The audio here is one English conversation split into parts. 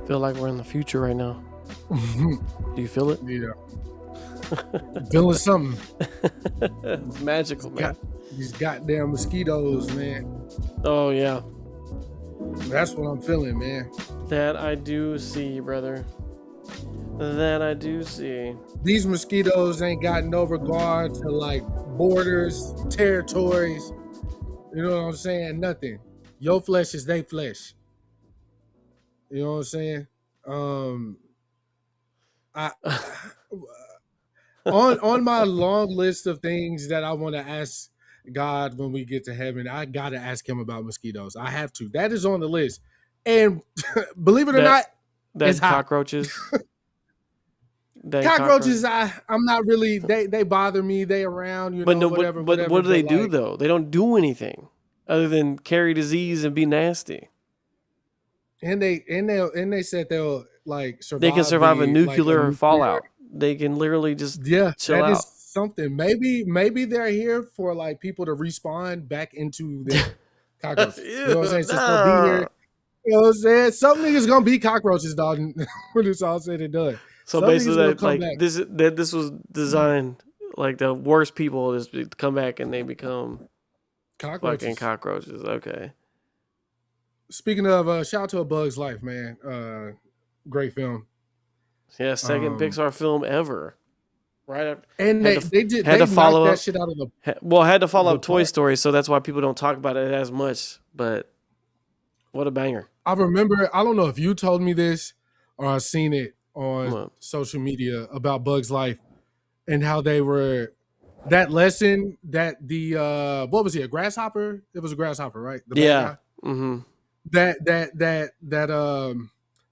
Feel like we're in the future right now. Do you feel it? Yeah. Feeling something. It's magical, man. These goddamn mosquitoes, man. Oh, yeah. That's what I'm feeling, man. That I do see, brother. That I do see. These mosquitoes ain't got no regard to like borders, territories. You know what I'm saying? Nothing. Your flesh is they flesh. You know what I'm saying? I on my long list of things that I want to ask God when we get to heaven, I gotta ask him about mosquitoes. I have to. That is on the list. And believe it or not, that's it's hot. cockroaches. Cockroaches, I'm not really. They bother me. They around, you know, whatever. But what do they do though? They don't do anything other than carry disease and be nasty. And they said they'll like survive. They can survive a nuclear fallout. They can literally just chill out. Is something. Maybe they're here for like people to respawn back into the cockroaches. You know what I'm saying? Since they'll be here. You know what I'm saying? Some niggas gonna be cockroaches, dog, when it's all said and done. So some basically, this was designed like the worst people is to come back and they become fucking cockroaches. Okay. Speaking of, shout out to A Bug's Life, man. Great film. Yeah, second Pixar film ever. Right after, and they had to follow that shit out of the. Had to follow up Toy Story, so that's why people don't talk about it as much. But what a banger! I remember. I don't know if you told me this or I've seen it on social media about Bug's Life and how they were that lesson that the what was he, a grasshopper? It was a grasshopper, right? The yeah. Mm-hmm. That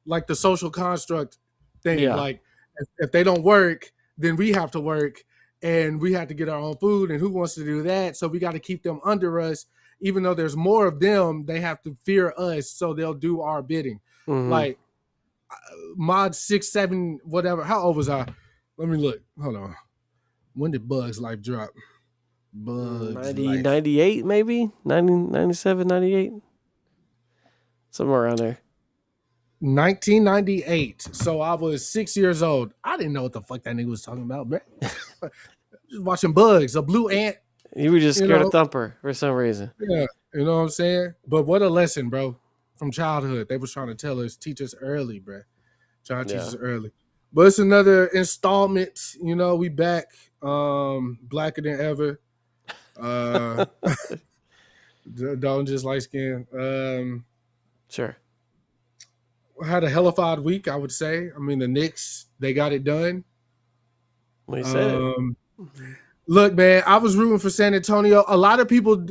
like the social construct thing, like if they don't work, then we have to work and we have to get our own food, and who wants to do that? So we got to keep them under us. Even though there's more of them, they have to fear us, so they'll do our bidding. Mm-hmm. Like mod 6, 7, whatever. How old was I? Let me look. Hold on. When did Bug's Life drop? 98 maybe? 90, 97, 98? Somewhere around there. 1998. So I was 6 years old. I didn't know what the fuck that nigga was talking about, man. Just watching bugs, a blue ant. You were just scared of Thumper for some reason. Yeah, you know what I'm saying? But what a lesson, bro, from childhood. They was trying to teach us early, bro. Trying to teach us early. But it's another installment. You know, we back, blacker than ever. Don't just light skin. Sure. Had a hellified week, I would say. I mean, the Knicks, they got it done. What you said? Look, man, I was rooting for San Antonio. A lot of people,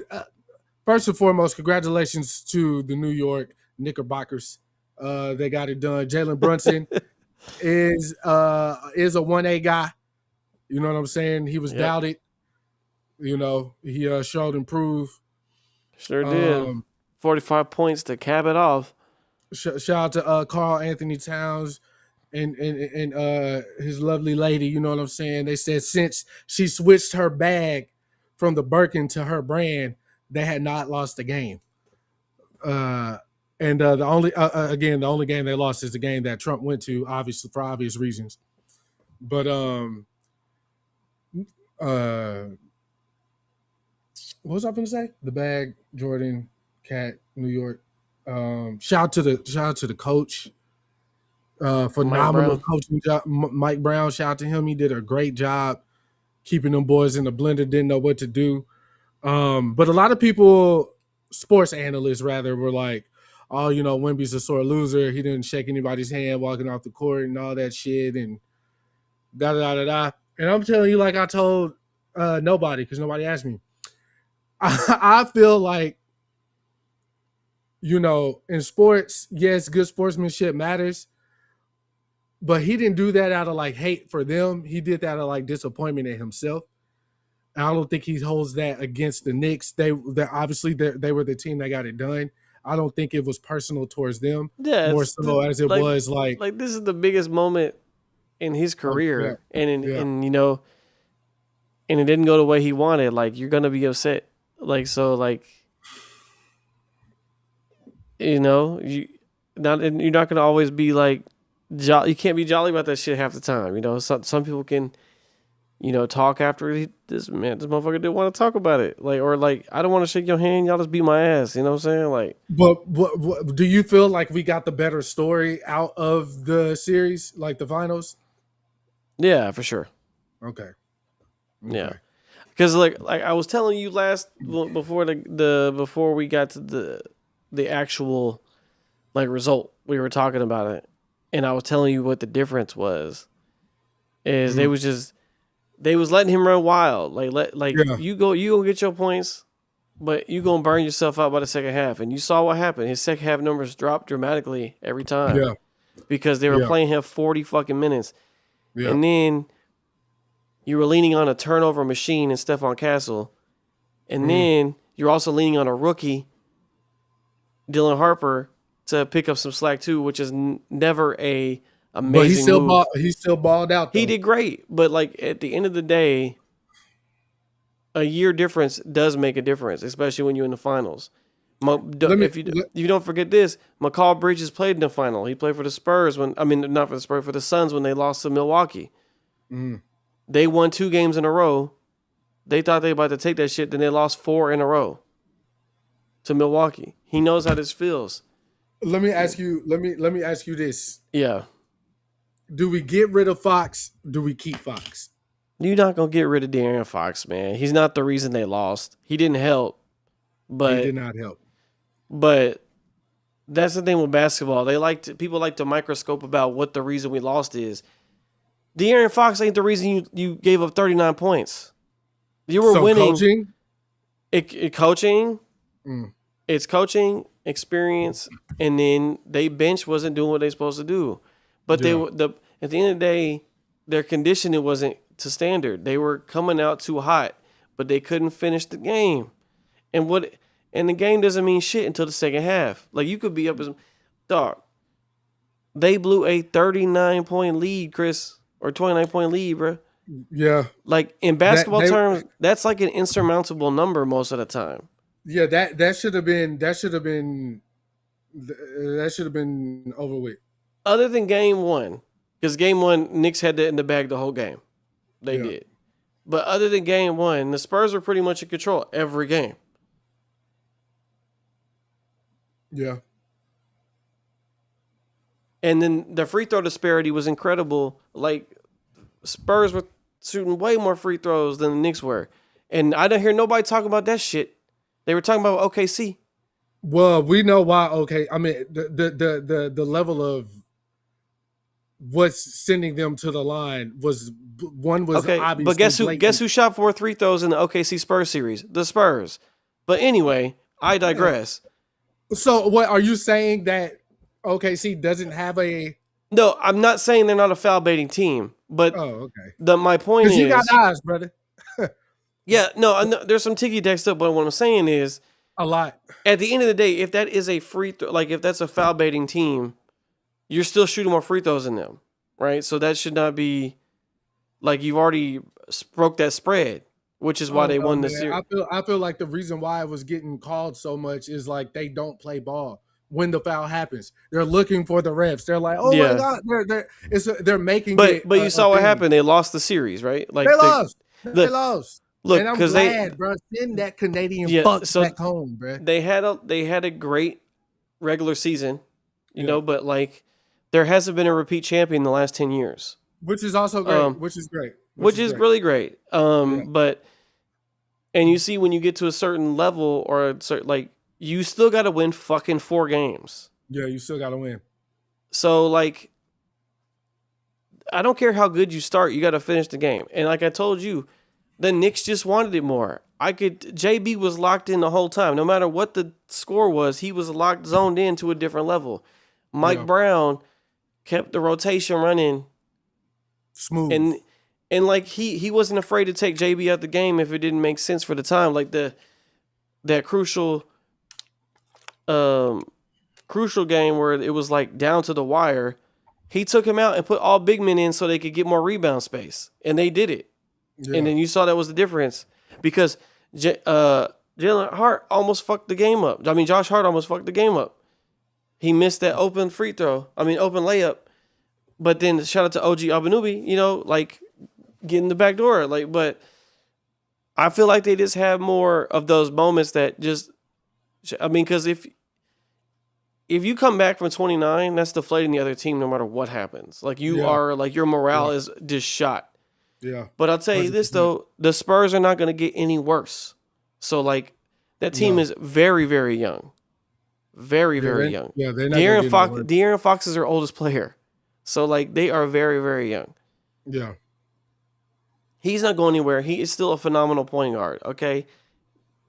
first and foremost, congratulations to the New York Knickerbockers. They got it done. Jalen Brunson is a 1A guy. You know what I'm saying? He was doubted. You know, he showed improve. Sure did. 45 points to cap it off. Shout out to Karl Anthony Towns and his lovely lady. You know what I'm saying? They said since she switched her bag from the Birkin to her brand, they had not lost a game. The only game they lost is the game that Trump went to, obviously for obvious reasons. But what was I going to say? The bag, Jordan, Cat, New York. Shout out to the coach. Phenomenal coaching job. Mike Brown, shout out to him. He did a great job keeping them boys in the blender, didn't know what to do. But a lot of people, sports analysts rather, were like, oh, you know, Wemby's a sore loser. He didn't shake anybody's hand walking off the court and all that shit and da-da-da-da-da. And I'm telling you, like I told nobody, because nobody asked me. I feel like, you know, in sports, yes, good sportsmanship matters, but he didn't do that out of like hate for them. He did that out of like disappointment in himself. And I don't think he holds that against the Knicks. They were the team that got it done. I don't think it was personal towards them. Yeah, more so as it was like this is the biggest moment in his career, and you know, and it didn't go the way he wanted. Like, you're gonna be upset. Like, so, like, you know, you're not gonna always be like you can't be jolly about that shit half the time. You know, some people can, you know, talk after this motherfucker didn't want to talk about it. Like, or like, I don't want to shake your hand. Y'all just beat my ass. You know what I'm saying? Like, but what do you feel like we got the better story out of the series, like the finals? Yeah, for sure. Okay. Yeah, because like I was telling you before before we got to the actual like result, we were talking about it, and I was telling you what the difference was. Is they was letting him run wild, you go get your points, but you gonna burn yourself out by the second half, and you saw what happened. His second half numbers dropped dramatically every time, because they were playing him 40 fucking minutes, and then you were leaning on a turnover machine and Stephon Castle, and then you're also leaning on a rookie, Dylan Harper, to pick up some slack too, which is never a amazing move. He still balled out, though. He did great, but like at the end of the day, a year difference does make a difference, especially when you're in the finals. If you don't forget this, McCall Bridges played in the final. He played for the Spurs not for the Spurs, for the Suns when they lost to Milwaukee. They won 2 games in a row. They thought they were about to take that shit, then they lost 4 in a row to Milwaukee. He knows how this feels. Let me ask you this. Yeah. Do we get rid of Fox? Do we keep Fox? You're not going to get rid of De'Aaron Fox, man. He's not the reason they lost. He didn't help. But he did not help. But that's the thing with basketball. People like to microscope about what the reason we lost is. De'Aaron Fox ain't the reason you gave up 39 points. You were winning. Coaching? Coaching. It's coaching, experience, and then they bench wasn't doing what they supposed to do. But at the end of the day, their conditioning wasn't to standard. They were coming out too hot, but they couldn't finish the game. And the game doesn't mean shit until the second half. Like, you could be up as dog. They blew a 39-point lead, Chris, or 29-point lead, bro. Yeah. Like, in basketball terms, that's like an insurmountable number most of the time. Yeah, that should have been over with. Other than game 1, because game 1, Knicks had that in the bag the whole game. They did. But other than game 1, the Spurs were pretty much in control every game. Yeah. And then the free throw disparity was incredible. Like, Spurs were shooting way more free throws than the Knicks were. And I didn't hear nobody talking about that shit. They were talking about OKC. Well, we know why. Okay, I mean the level of what's sending them to the line was okay. Obviously. But guess who shot 4 free throws in the OKC Spurs series? The Spurs. But anyway, I digress. So what are you saying, that OKC doesn't have a? No, I'm not saying they're not a foul baiting team. But my point is, you got eyes, brother. Yeah, no, there's some ticky-tack stuff, but what I'm saying is, a lot. At the end of the day, if that is a free throw, like if that's a foul baiting team, you're still shooting more free throws than them, right? So that should not be, like, you've already broke that spread, which is why they won the series. I feel like the reason why it was getting called so much is like they don't play ball when the foul happens. They're looking for the refs. They're like, oh my god, they're making it. But you saw what happened. They lost the series, right? Like they lost. Look, and I'm glad, bro. Send that Canadian fuck back home, bro. They had a great regular season, you know, but like there hasn't been a repeat champion in the last 10 years, which is also great. Which is great. Which is really great. But and you see when you get to a certain level or a certain, like, you still got to win fucking 4 games. Yeah, you still got to win. So like, I don't care how good you start, you got to finish the game. And like I told you, the Knicks just wanted it more. JB was locked in the whole time. No matter what the score was, he was zoned in to a different level. Mike Brown kept the rotation running smooth. And like he wasn't afraid to take JB out the game if it didn't make sense for the time. Like that crucial game where it was like down to the wire, he took him out and put all big men in so they could get more rebound space. And they did it. Yeah. And then you saw that was the difference because Jalen Hart almost fucked the game up. I mean, Josh Hart almost fucked the game up. He missed that open open layup. But then shout out to OG Abenubi, like getting the back door. But I feel like they just have more of those moments that just, because if you come back from 29, that's deflating the other team no matter what happens. Like your morale is just shot. Yeah. But I'll tell you this though, the Spurs are not going to get any worse. So like that team is very, very young. Very, very young. Yeah, they're not De'Aaron Fox is their oldest player. So like they are very, very young. Yeah. He's not going anywhere. He is still a phenomenal point guard. Okay,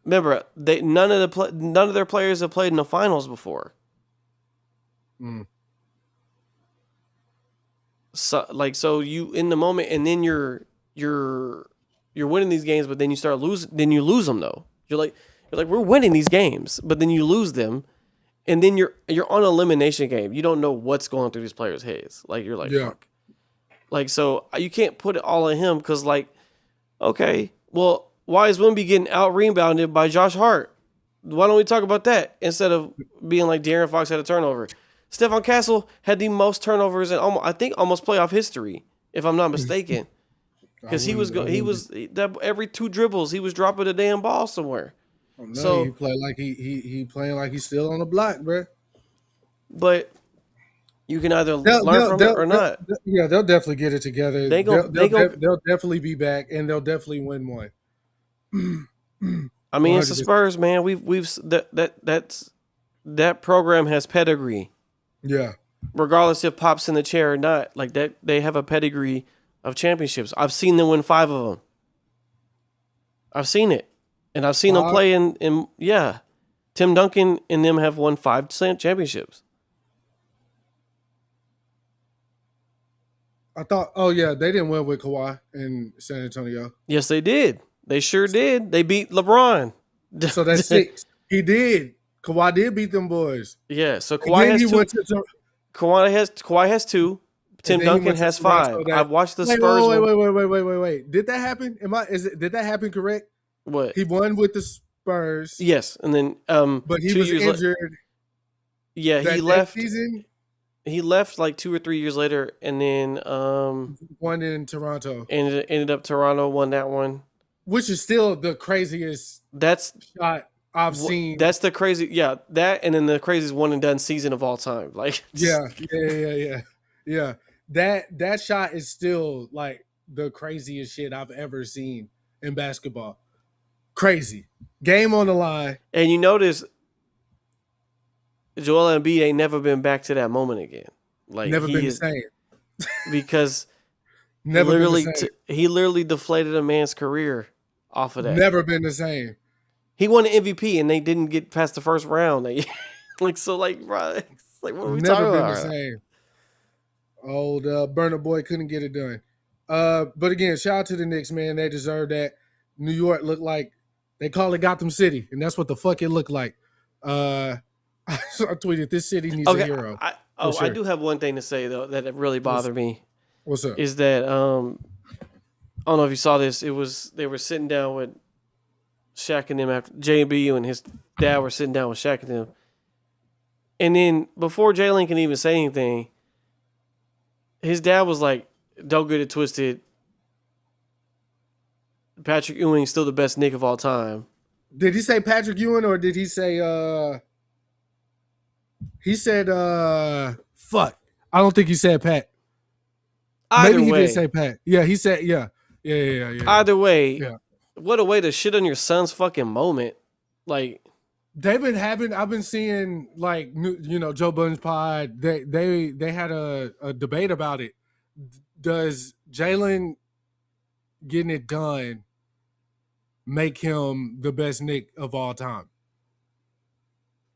remember none of their players have played in the finals before. So you in the moment, and then you're winning these games, but then you lose them though. You're like we're winning these games, but then you lose them, and then you're on an elimination game. You don't know what's going through these players' heads. Like you're like fuck. Like, so you can't put it all on him because, like, okay, well, why is Wemby getting out-rebounded by Josh Hart? Why don't we talk about that instead of being like De'Aaron Fox had a turnover? Stephon Castle had the most turnovers in almost playoff history, if I'm not mistaken. Because every 2 dribbles, he was dropping a damn ball somewhere. Oh, no, so he played like he playing like he's still on the block, bro. But you can either learn from it or not. They'll definitely get it together. They'll definitely be back, and they'll definitely win one. I mean, 100%. It's the Spurs, man. That program has pedigree. Yeah. Regardless if Pop's in the chair or not, like that, they have a pedigree of championships. I've seen them win 5 of them. I've seen it, and I've seen them play in. Tim Duncan and them have won 5 championships. I thought, they didn't win with Kawhi in San Antonio. Yes, they did. They sure did. They beat LeBron. So that's 6. He did. Kawhi did beat them boys. Yeah. So Kawhi has 2. Kawhi has 2. Tim Duncan has 5. I've watched the Spurs. Wait. Did that happen? Did that happen correct? What? He won with the Spurs. Yes, and then but he was injured. Yeah, he left. Season. He left like 2 or 3 years later, and then won in Toronto. And ended up Toronto won that one, which is still the craziest. Shot I've seen. That's the crazy, that, and then the craziest one and done season of all time. Like, yeah. That shot is still like the craziest shit I've ever seen in basketball. Crazy game on the line, and you notice Joel Embiid ain't never been back to that moment again. Like never been the same because he literally deflated a man's career off of that. Never been the same. He won an MVP and they didn't get past the first round. Bro, what are we talking about? Never been the same. Old Burner Boy couldn't get it done. But again, shout out to the Knicks, man. They deserve that. New York looked like they call it Gotham City, and that's what the fuck it looked like. I tweeted, "This city needs a hero." I do have one thing to say though that really bothered me. What's up? Is that I don't know if you saw this. They were sitting down with Shaq and them after JB and his dad were sitting down with Shaq and them, and then before Jalen can even say anything, his dad was like, "Don't get it twisted. Patrick Ewing's still the best Knick of all time." Did he say Patrick Ewing or did he say he said fuck. I don't think he said Pat. Maybe he did say Pat. Yeah, he said yeah. Either way, what a way to shit on your son's fucking moment. Like I've been seeing like Joe Budden's pod. They had a debate about it. Does Jalen getting it done make him the best Knick of all time?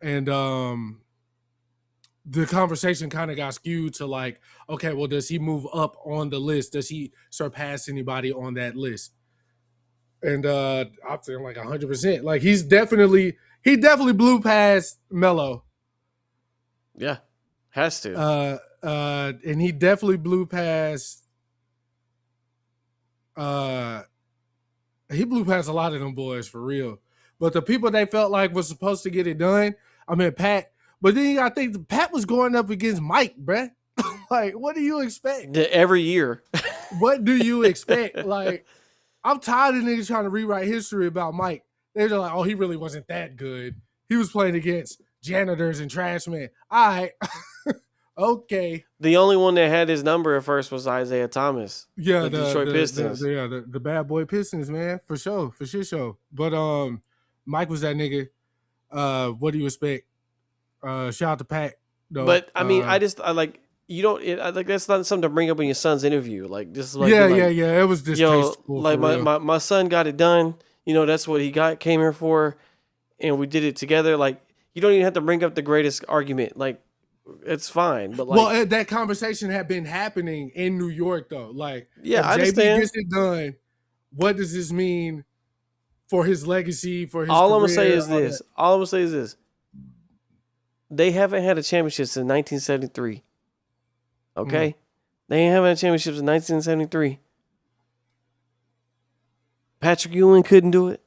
And the conversation kind of got skewed to like, okay, well, does he move up on the list? Does he surpass anybody on that list? And I'm saying like 100%. Like he definitely blew past Melo. Yeah, has to. And he definitely blew past. He blew past a lot of them boys for real. But the people they felt like was supposed to get it done, I mean, Pat But then I think Pat was going up against Mike, bruh. Like, what do you expect? Every year. What do you expect? Like, I'm tired of niggas trying to rewrite history about Mike. They're just like, oh, he really wasn't that good. He was playing against janitors and trash men. All right. Okay. The only one that had his number at first was Isaiah Thomas. Yeah, the Detroit Pistons. The bad boy Pistons, man, for sure. But Mike was that nigga. What do you expect? Shout out to Pat. Though. But I mean, I like you don't. That's not something to bring up in your son's interview. Like just like yeah. It was distasteful. Like my son got it done. You know, that's what he came here for, and we did it together. Like you don't even have to bring up the greatest argument. Like it's fine. But like, that conversation had been happening in New York though. Like yeah, I JB understand. Gets it done. What does this mean for his legacy? For his all career, I'm gonna say is this. They haven't had a championship since 1973. Okay? They ain't having a championship since 1973. Patrick Ewing couldn't do it.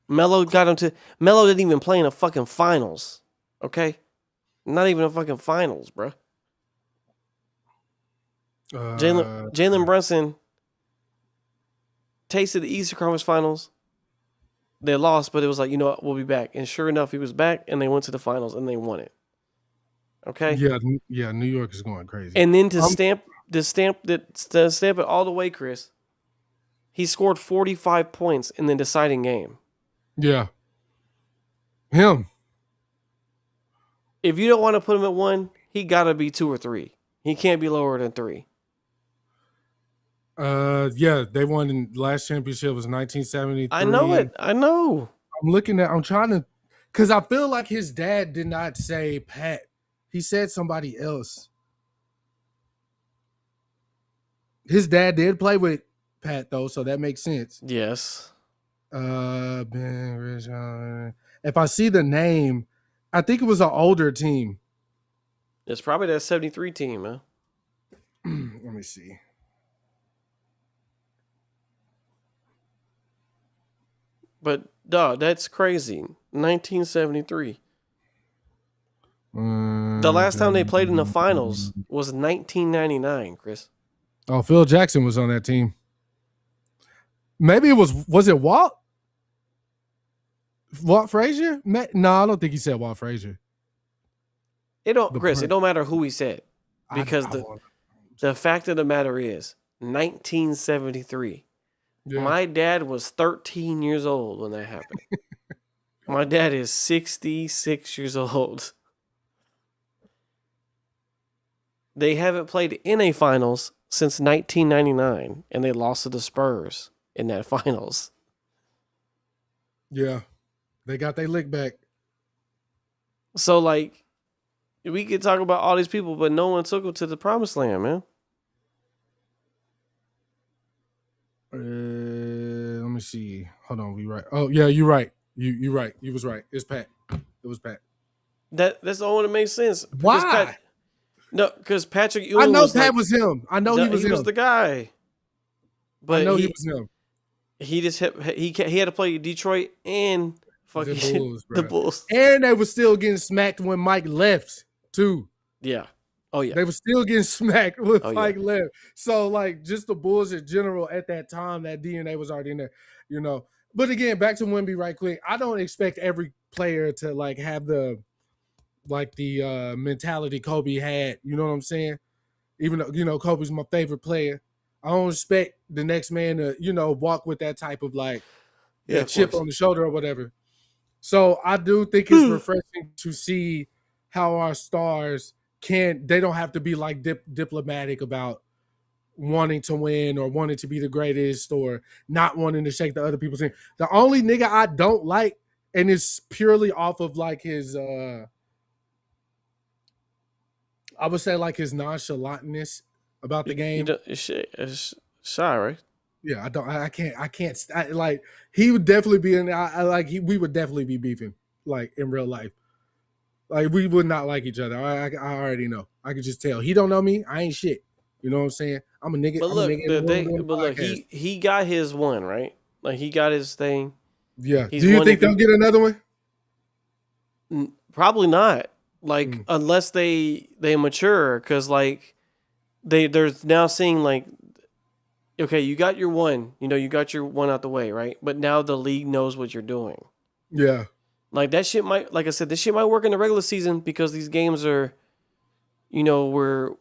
Melo didn't even play in the fucking finals. Okay? Not even a fucking finals, bro. Jalen Brunson tasted the Eastern Conference Finals. They lost, but it was like, you know what, we'll be back. And sure enough, he was back, and they went to the finals, and they won it. Okay? Yeah, New York is going crazy. And then to stamp it all the way, Chris, he scored 45 points in the deciding game. Yeah. Him. If you don't want to put him at 1, he got to be 2 or 3. He can't be lower than 3. Yeah, they won in the last championship was 1973. I know it. I know. I'm trying to, because I feel like his dad did not say Pat. He said somebody else. His dad did play with Pat though, so that makes sense. Yes. Ben Rich. If I see the name, I think it was an older team. It's probably that 73 team, man. Let me see. But, dog, that's crazy. 1973. The last time they played in the finals was 1999, Chris. Oh, Phil Jackson was on that team. Maybe it was it Walt? Walt Frazier? No, I don't think he said Walt Frazier. It don't matter who he said. Because the fact of the matter is, 1973. Yeah. My dad was 13 years old when that happened. My dad is 66 years old. They haven't played in a finals since 1999, and they lost to the Spurs in that finals. Yeah. They got their lick back. So, like, we could talk about all these people, but no one took them to the promised land, man. Let me see. Hold on, we right. Oh yeah, you're right. You right. You was right. It's Pat. It was Pat. That's the only one that makes sense. Why? Because Patrick Ewing. I know Pat was him. I know he was him. He was the guy. But I know he was him. He just had to play Detroit and fucking the Bulls. And they were still getting smacked when Mike left too. Yeah. Oh yeah. They were still getting smacked with Mike left. So like just the Bulls in general at that time, that DNA was already in there, you know. But again, back to Wemby right quick. I don't expect every player to like have the mentality Kobe had. You know what I'm saying? Even though, you know, Kobe's my favorite player. I don't expect the next man to, you know, walk with that type of like chip on the shoulder or whatever. So I do think it's refreshing to see how our stars they don't have to be like diplomatic about wanting to win or wanting to be the greatest or not wanting to shake the other people's hand. The only nigga I don't like, and it's purely off of like his I would say like his nonchalantness about the game. It's shy, right? Yeah, I can't like he would definitely be in we would definitely be beefing like in real life. Like we would not like each other. I already know. I could just tell. He don't know me. I ain't shit. You know what I'm saying? I'm a nigga. But look, he got his one, right? Like he got his thing. Yeah. Do you think they'll get another one? Probably not. Like unless they mature, because like they're now seeing like, okay, you got your one, you got your one out the way, right? But now the league knows what you're doing. Yeah. Like that shit might, like I said, this shit might work in the regular season because these games are, we're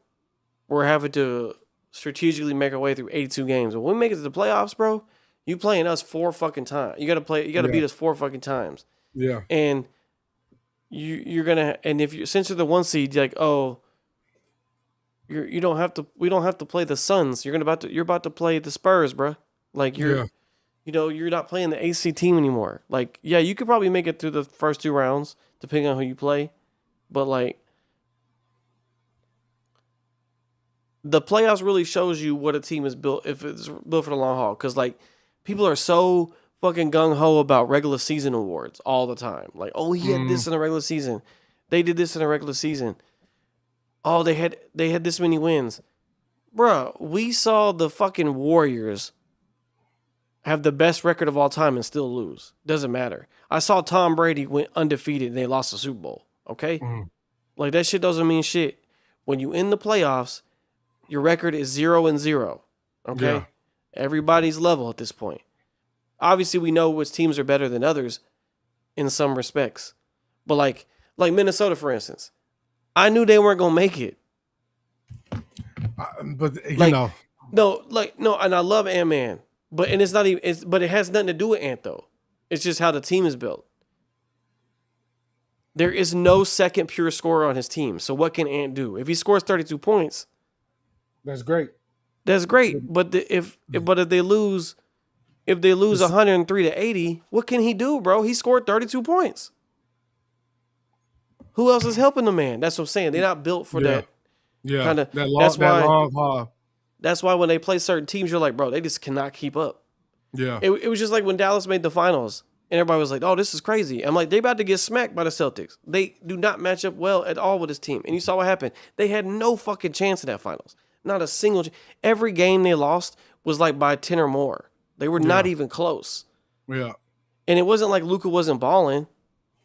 having to strategically make our way through 82 games. But when we make it to the playoffs, bro, you playing us 4 fucking times. You gotta beat us 4 fucking times. Yeah. And you're gonna, and if you, since you're the 1 seed, you're like, oh, we don't have to play the Suns. You're about to play the Spurs, bro. Like you're not playing the AC team anymore. Like, yeah, you could probably make it through the first 2 rounds depending on who you play, but like the playoffs really shows you what a team is built, if it's built for the long haul. Because like people are so fucking gung ho about regular season awards all the time. Like, oh, he had this in the regular season. They did this in the regular season. Oh, they had this many wins. Bruh, we saw the fucking Warriors have the best record of all time and still lose. Doesn't matter. I saw Tom Brady went undefeated and they lost the Super Bowl. Okay? Like that shit doesn't mean shit. When you in the playoffs, your record is 0-0. Okay? Yeah. Everybody's level at this point. Obviously, we know which teams are better than others in some respects. But like Minnesota, for instance, I knew they weren't gonna make it. But no, and I love Ant-Man, but it's not even. But it has nothing to do with Ant though. It's just how the team is built. There is no second pure scorer on his team. So what can Ant do? If he scores 32 points, that's great. That's great. But if they lose 103-80, what can he do, bro? He scored 32 points. Who else is helping the man? That's what I'm saying. They're not built for that. Yeah. Kind of. That's why. That's why when they play certain teams, you're like, bro, they just cannot keep up. Yeah. It was just like when Dallas made the finals, and everybody was like, oh, this is crazy. I'm like, they about to get smacked by the Celtics. They do not match up well at all with this team. And you saw what happened. They had no fucking chance in that finals. Not a single. Every game they lost was like by 10 or more. They were not even close. Yeah. And it wasn't like Luka wasn't balling.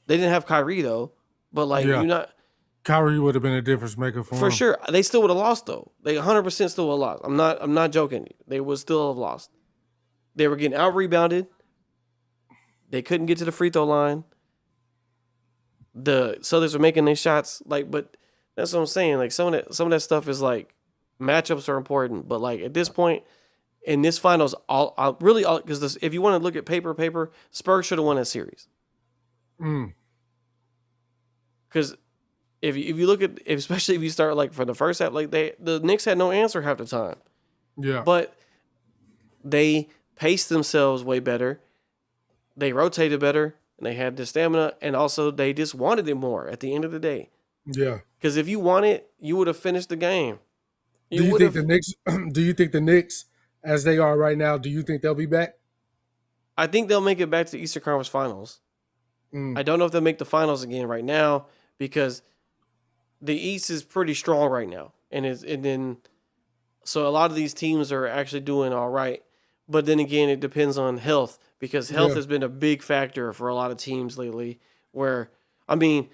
They didn't have Kyrie though. But like you're not. Kyrie would have been a difference maker for them. Sure. They still would have lost though. They 100% still would have lost. I'm not joking. They would still have lost. They were getting out rebounded. They couldn't get to the free throw line. The Celtics were making their shots. Like, but that's what I'm saying. Like some of that stuff is like matchups are important. But like at this point in this finals, because if you want to look at paper, Spurs should have won that series. Because if you look at, especially if you start like for the first half, like the Knicks had no answer half the time. Yeah. But they paced themselves way better. They rotated better, and they had the stamina, and also they just wanted it more at the end of the day. Yeah. Because if you want it, you would have finished the game. Do you think the Knicks, as they are right now, do you think they'll be back? I think they'll make it back to the Eastern Conference Finals. I don't know if they'll make the finals again right now because the East is pretty strong right now, so a lot of these teams are actually doing all right. But then again, it depends on health because health has been a big factor for a lot of teams lately. Where I mean,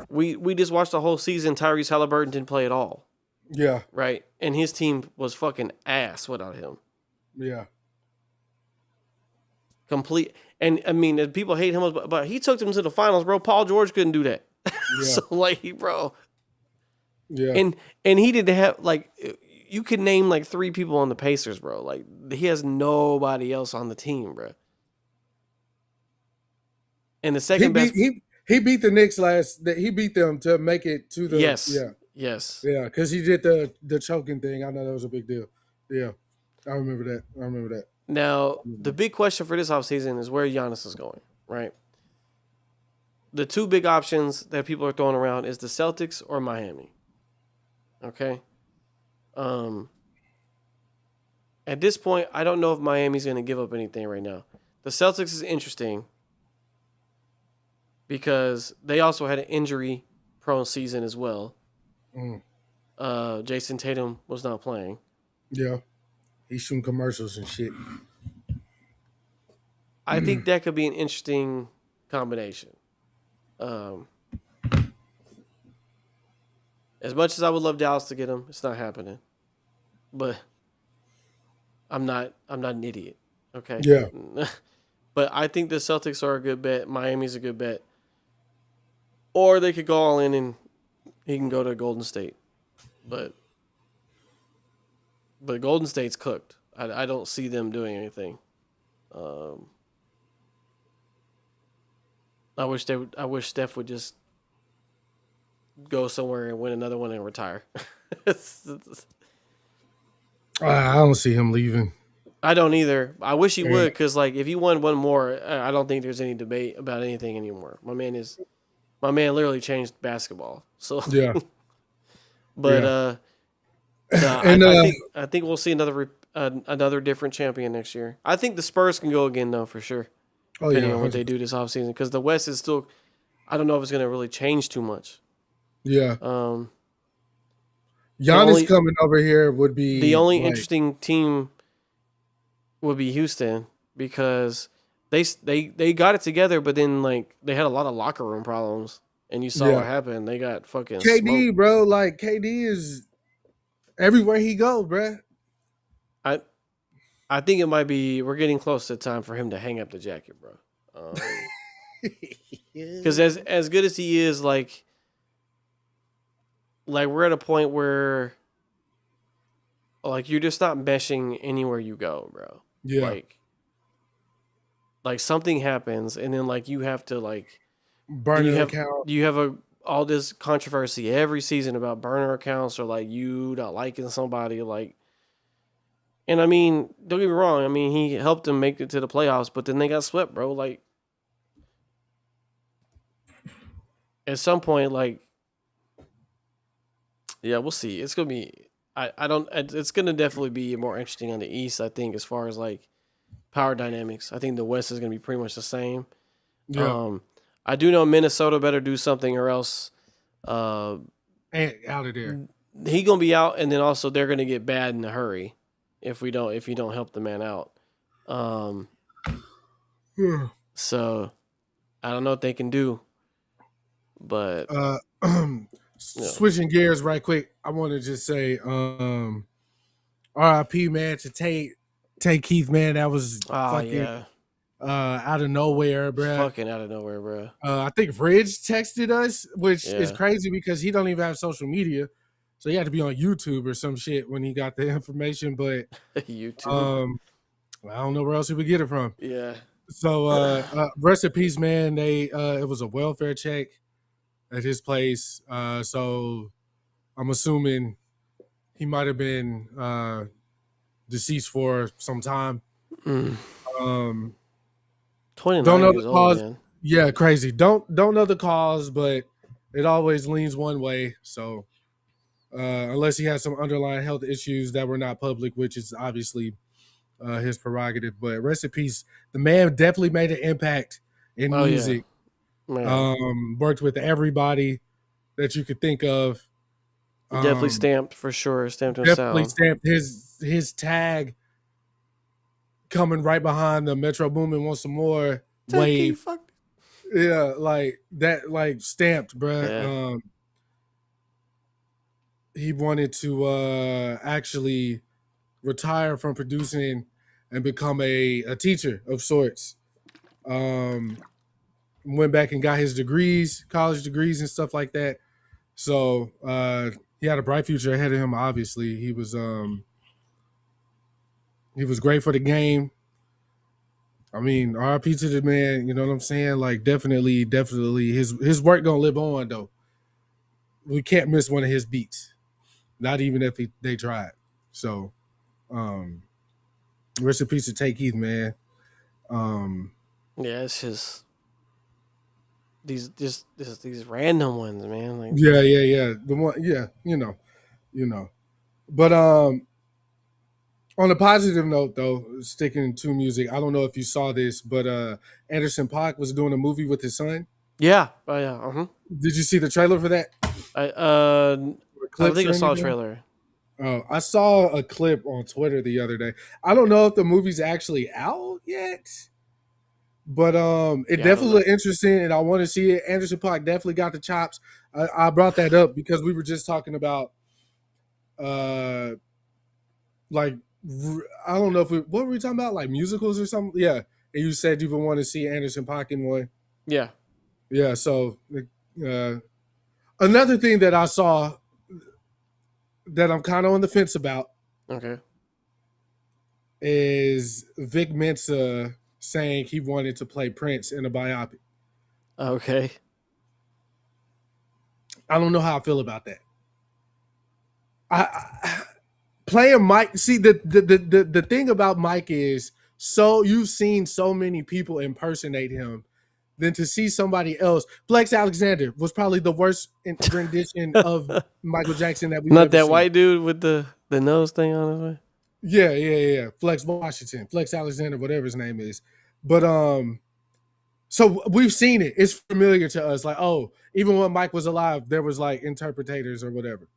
we just watched the whole season. Tyrese Halliburton didn't play at all. Yeah. Right, and his team was fucking ass without him. Yeah. Complete. And I mean, people hate him, but he took them to the finals, bro. Paul George couldn't do that. Yeah. So like, bro. Yeah. And he didn't have like, you could name like 3 people on the Pacers, bro. Like he has nobody else on the team, bro. And the second best, he beat the Knicks he beat them to make it to the Yes. Yeah, because he did the choking thing. I know that was a big deal. Yeah. I remember that. Now, the big question for this offseason is where Giannis is going, right? The 2 big options that people are throwing around is the Celtics or Miami. Okay? At this point, I don't know if Miami's going to give up anything right now. The Celtics is interesting because they also had an injury-prone season as well. Jason Tatum was not playing. Yeah. He's shooting commercials and shit. I think that could be an interesting combination. As much as I would love Dallas to get him, it's not happening. But I'm not an idiot. Okay. Yeah. But I think the Celtics are a good bet. Miami's a good bet. Or they could go all in and he can go to Golden State. But Golden State's cooked. I don't see them doing anything. I wish Steph would just go somewhere and win another one and retire. I don't see him leaving. I don't either. I wish he would, because like if he won one more, I don't think there's any debate about anything anymore. My man literally changed basketball. So Yeah. but no, And I think we'll see another different champion next year. I think the Spurs can go again though, for sure. Depending on what they do this offseason, because the West is still, I don't know if it's going to really change too much. Yeah. The Giannis coming over here would be the only interesting team would be Houston, because they got it together, but then like they had a lot of locker room problems, and you saw what happened. They got fucking KD, smoked. bro. Like KD is everywhere he go, bro. I think it might be, we're getting close to time for him to hang up the jacket, bro. Because as good as he is, like we're at a point where like you're just not meshing anywhere you go, bro. Yeah. Like something happens, and then like you have to like burner account. You have all this controversy every season about burner accounts, or like you not liking somebody, like. And I mean, don't get me wrong. I mean, he helped them make it to the playoffs, but then they got swept, bro. Like, at some point, like, yeah, we'll see. It's gonna be. It's gonna definitely be more interesting on the East, I think, as far as like power dynamics. I think the West is gonna be pretty much the same. Yeah. I do know Minnesota better do something, or else. And out of there. He gonna be out, and then also they're gonna get bad in a hurry. If you don't help the man out. So I don't know what they can do. But switching gears right quick, I want to just say RIP, man, to Tay Keith, man. That was fucking out of nowhere, bro. Fucking out of nowhere, bro. I think Ridge texted us, which is crazy because he don't even have social media. So he had to be on YouTube or some shit when he got the information, but YouTube. I don't know where else he would get it from. Yeah. So rest in peace, man. It was a welfare check at his place. So I'm assuming he might have been deceased for some time. 29 don't know years the cause. Old, man. Yeah, crazy. Don't know the cause, but it always leans one way. So unless he has some underlying health issues that were not public, which is obviously his prerogative. But rest in peace. The man definitely made an impact in music. Yeah. Worked with everybody that you could think of. Definitely stamped for sure. Stamped definitely himself. Stamped his tag coming right behind the Metro Boomin Want Some More wave. Yeah, like that, like stamped, bro. Yeah. He wanted to actually retire from producing and become a teacher of sorts. Went back and got his degrees, college degrees and stuff like that. So he had a bright future ahead of him. Obviously, he was great for the game. I mean, RIP to the man. You know what I'm saying? Like, definitely, his work gonna live on though. We can't miss one of his beats. Not even if they tried. So, rest in peace to Tay Keith, man. Yeah, it's just these random ones, man. Like, yeah. The one, yeah, you know. But on a positive note, though, sticking to music, I don't know if you saw this, but Anderson .Paak was doing a movie with his son. Yeah. Oh yeah. Did you see the trailer for that? I think I saw a trailer. Oh, I saw a clip on Twitter the other day. I don't know if the movie's actually out yet, But it definitely looked interesting, and I want to see it. Anderson .Paak definitely got the chops. I brought that up because we were just talking about, like, I don't know if what were we talking about, like musicals or something? Yeah, and you said you would want to see Anderson .Paak in one. Yeah. Yeah. So another thing that I saw that I'm kind of on the fence about. Okay. Is Vic Mensa saying he wanted to play Prince in a biopic. Okay. I don't know how I feel about that. I playing Mike. See, the thing about Mike is, so you've seen so many people impersonate him, than to see somebody else. Flex Alexander was probably the worst rendition of Michael Jackson that we've Not ever that seen. white dude with the nose thing on his way. Yeah. Flex Washington, Flex Alexander, whatever his name is. But so we've seen it. It's familiar to us. Like, oh, even when Mike was alive, there was like interpreters or whatever.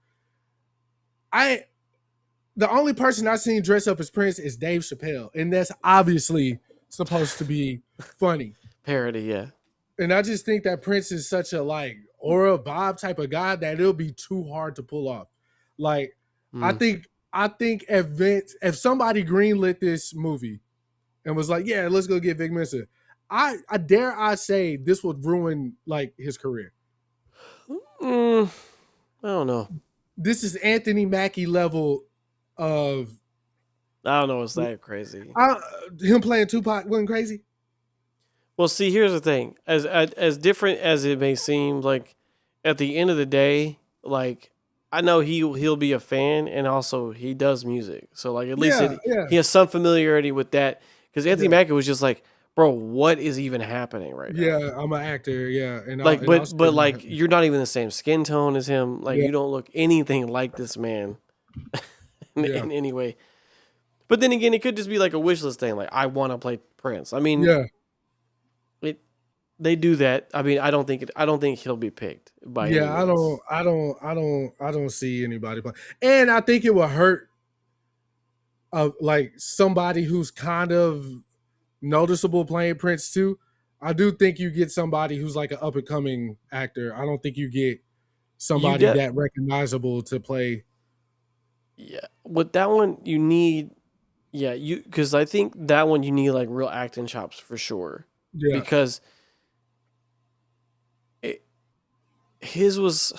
The only person I've seen dress up as Prince is Dave Chappelle, and that's obviously supposed to be funny. Parody, yeah. And I just think that Prince is such a like Aura Bob type of guy that it'll be too hard to pull off. Like, I think if somebody greenlit this movie and was like, yeah, let's go get Vic Mensa, I dare I say this would ruin like his career. I don't know. This is Anthony Mackie level of. I don't know. It's that crazy. Him playing Tupac wasn't crazy. Well, see, here's the thing. As different as it may seem, like at the end of the day, like I know he'll be a fan, and also he does music, so like at least he has some familiarity with that. Because Anthony Mackie was just like, bro, what is even happening right now? Yeah, I'm an actor. Yeah, and like, but like you're not even the same skin tone as him. Like you don't look anything like this man in any way. But then again, it could just be like a wish list thing. Like I want to play Prince. I mean, they do that. I mean, I don't think he'll be picked by. Yeah, I don't see anybody play, and I think it will hurt. Like somebody who's kind of noticeable playing Prince too. I do think you get somebody who's like an up and coming actor. I don't think you get somebody that recognizable to play. Yeah, with that one you need. Yeah, because I think that one you need like real acting chops for sure. Yeah, because it was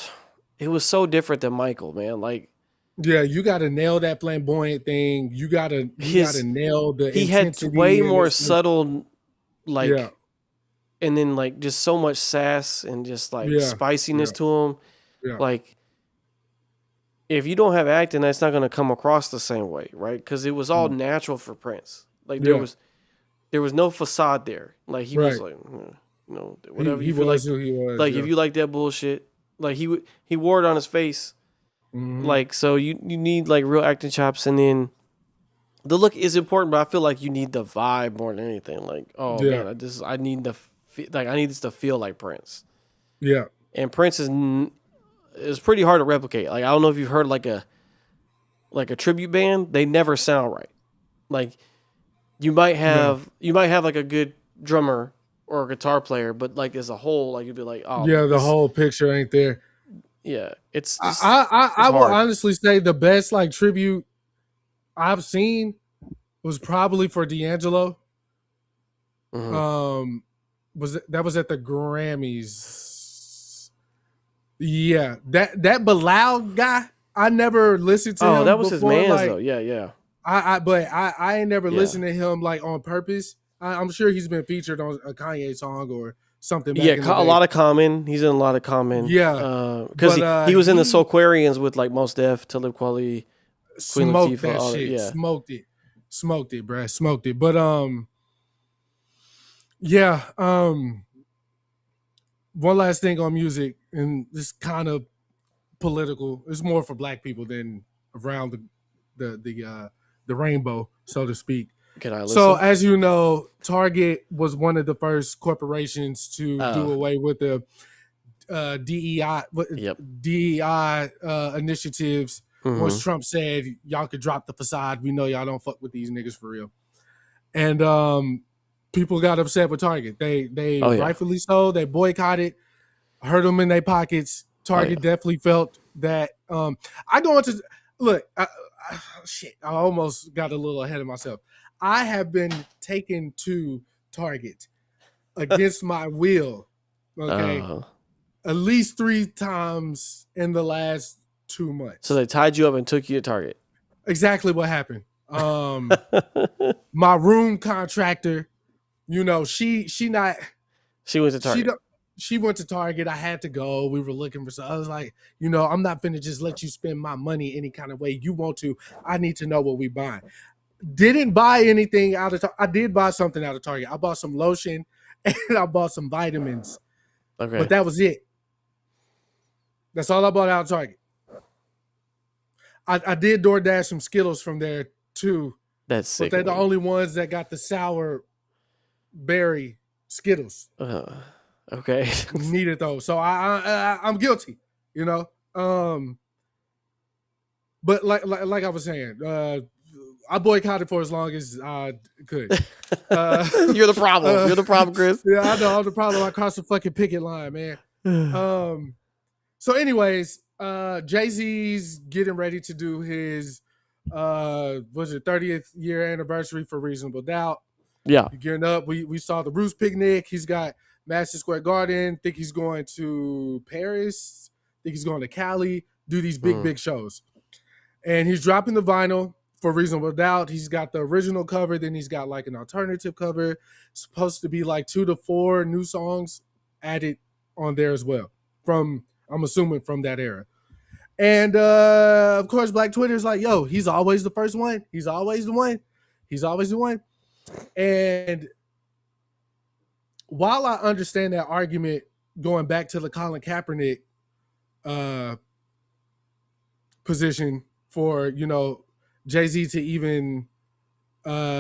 so different than Michael, man. Like, yeah, you got to nail that flamboyant thing. You got to nail the. He had way more subtle, like, and then like just so much sass and just like spiciness to him. Yeah. Like, if you don't have acting, that's not going to come across the same way, right? Because it was all natural for Prince. Like there was no facade there. Like he was like, whatever he feel was like. Who he was, like if you like that bullshit, like he wore it on his face. Mm-hmm. Like so, you need like real acting chops, and then the look is important, but I feel like you need the vibe more than anything. Like, oh man, I need this to feel like Prince. Yeah, and Prince is pretty hard to replicate. Like I don't know if you've heard like a tribute band. They never sound right. Like you might have like a good drummer or a guitar player, but like as a whole, like you'd be like, oh yeah, the whole picture ain't there. Yeah, it's just, I will honestly say the best like tribute I've seen was probably for D'Angelo. Mm-hmm. Was at the Grammys. Yeah, that Bilal guy, I never listened to him. Oh, that was before. His man, like, though. Yeah. I ain't never listened to him like on purpose. I'm sure he's been featured on a Kanye song or something. Yeah, a lot of Common. He's in a lot of Common. Yeah, because he was in the Soulquarians with like Mos Def, Talib Kweli, Queen Latifah. That shit. Yeah. Smoked it, bruh. Smoked it. But one last thing on music, and this kind of political. It's more for Black people than around the rainbow, so to speak. Can I listen? So, as you know, Target was one of the first corporations to do away with the DEI initiatives. Mm-hmm. Once Trump said, y'all could drop the facade. We know y'all don't fuck with these niggas for real. And people got upset with Target. They Oh, yeah. rightfully so. They boycotted, hurt them in their pockets. Target definitely felt that. I go into look. Shit, I almost got a little ahead of myself. I have been taken to Target against my will. Okay, at least 3 times in the last 2 months. So they tied you up and took you to Target. Exactly what happened. My room contractor, you know, she went to Target. She went to Target. I had to go. We were looking for something. I was like, you know, I'm not finna just let you spend my money any kind of way you want to. I need to know what we buying. Didn't buy anything out of Target. I did buy something out of Target. I bought some lotion and I bought some vitamins. Okay. But that was it. That's all I bought out of Target. I did DoorDash some Skittles from there too. That's sick. But they're the only ones that got the sour berry Skittles. Okay. Needed those. So I'm guilty, you know. But like I was saying, I boycotted for as long as I could. You're the problem. You're the problem, Chris. Yeah, I know I'm the problem. I crossed the fucking picket line, man. So anyways, Jay-Z's getting ready to do his 30th year anniversary for Reasonable Doubt. Yeah. He's gearing up. We saw the Roost picnic. He's got Madison Square Garden. Think he's going to Paris. Think he's going to Cali. Do these big shows. And he's dropping the vinyl for Reasonable Doubt. He's got the original cover. Then he's got like an alternative cover. It's supposed to be like 2 to 4 new songs added on there as well. I'm assuming from that era. And of course, Black Twitter is like, yo, he's always the first one. He's always the one. He's always the one. And while I understand that argument going back to the Colin Kaepernick position for, you know, Jay-Z to even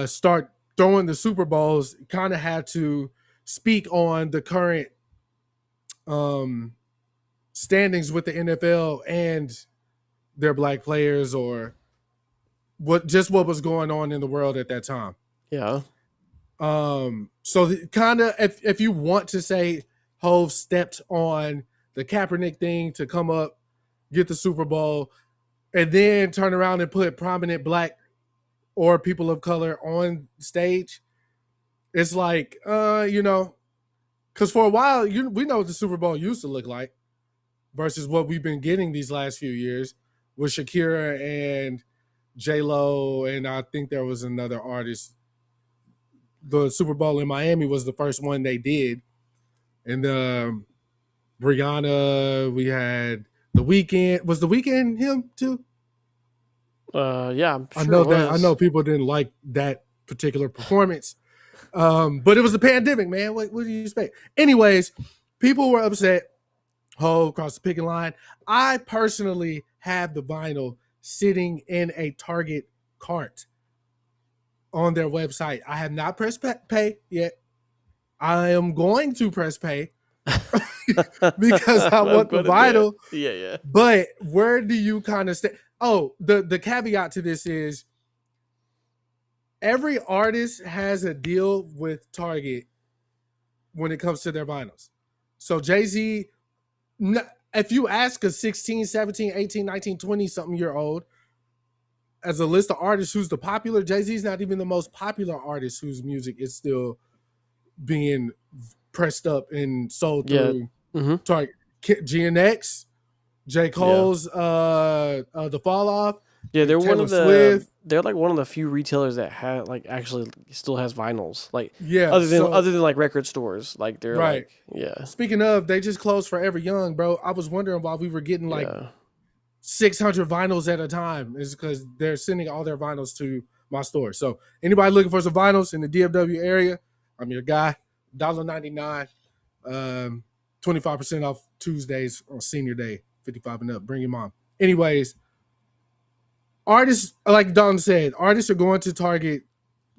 start throwing the Super Bowls, kind of had to speak on the current standings with the NFL and their black players, or what was going on in the world at that time. Yeah. So kind of, if you want to say Hov stepped on the Kaepernick thing to come up, get the Super Bowl, and then turn around and put prominent black or people of color on stage, it's like, you know, because for a while, we know what the Super Bowl used to look like versus what we've been getting these last few years with Shakira and J-Lo, and I think there was another artist. The Super Bowl in Miami was the first one they did. And Rihanna, we had The Weeknd. Was The Weeknd him too? Yeah, I'm sure I know that. I know people didn't like that particular performance. But it was the pandemic, man. What do you expect? Anyways, people were upset. Across the picket line. I personally have the vinyl sitting in a Target cart on their website. I have not pressed pay yet. I am going to press pay because I want the vinyl. Yeah. But where do you kind of stay? Oh, the caveat to this is every artist has a deal with Target when it comes to their vinyls. So Jay-Z, if you ask a 16, 17, 18, 19, 20 something year old as a list of artists who's the popular, Jay-Z's not even the most popular artist whose music is still being pressed up and sold through Target. GNX, J. Cole's The Fall Off. Yeah, they're Taylor one of the Swift. They're like one of the few retailers that have like actually still has vinyls. Like other than like record stores. Like they're right. Like, Speaking of, they just closed Forever Young, bro. I was wondering why we were getting like 600 vinyls at a time. Is because they're sending all their vinyls to my store. So anybody looking for some vinyls in the DFW area, I'm your guy. $1.99. 25% off Tuesdays on Senior Day. 55 and up. Bring your mom. Anyways, artists, like Don said, artists are going to Target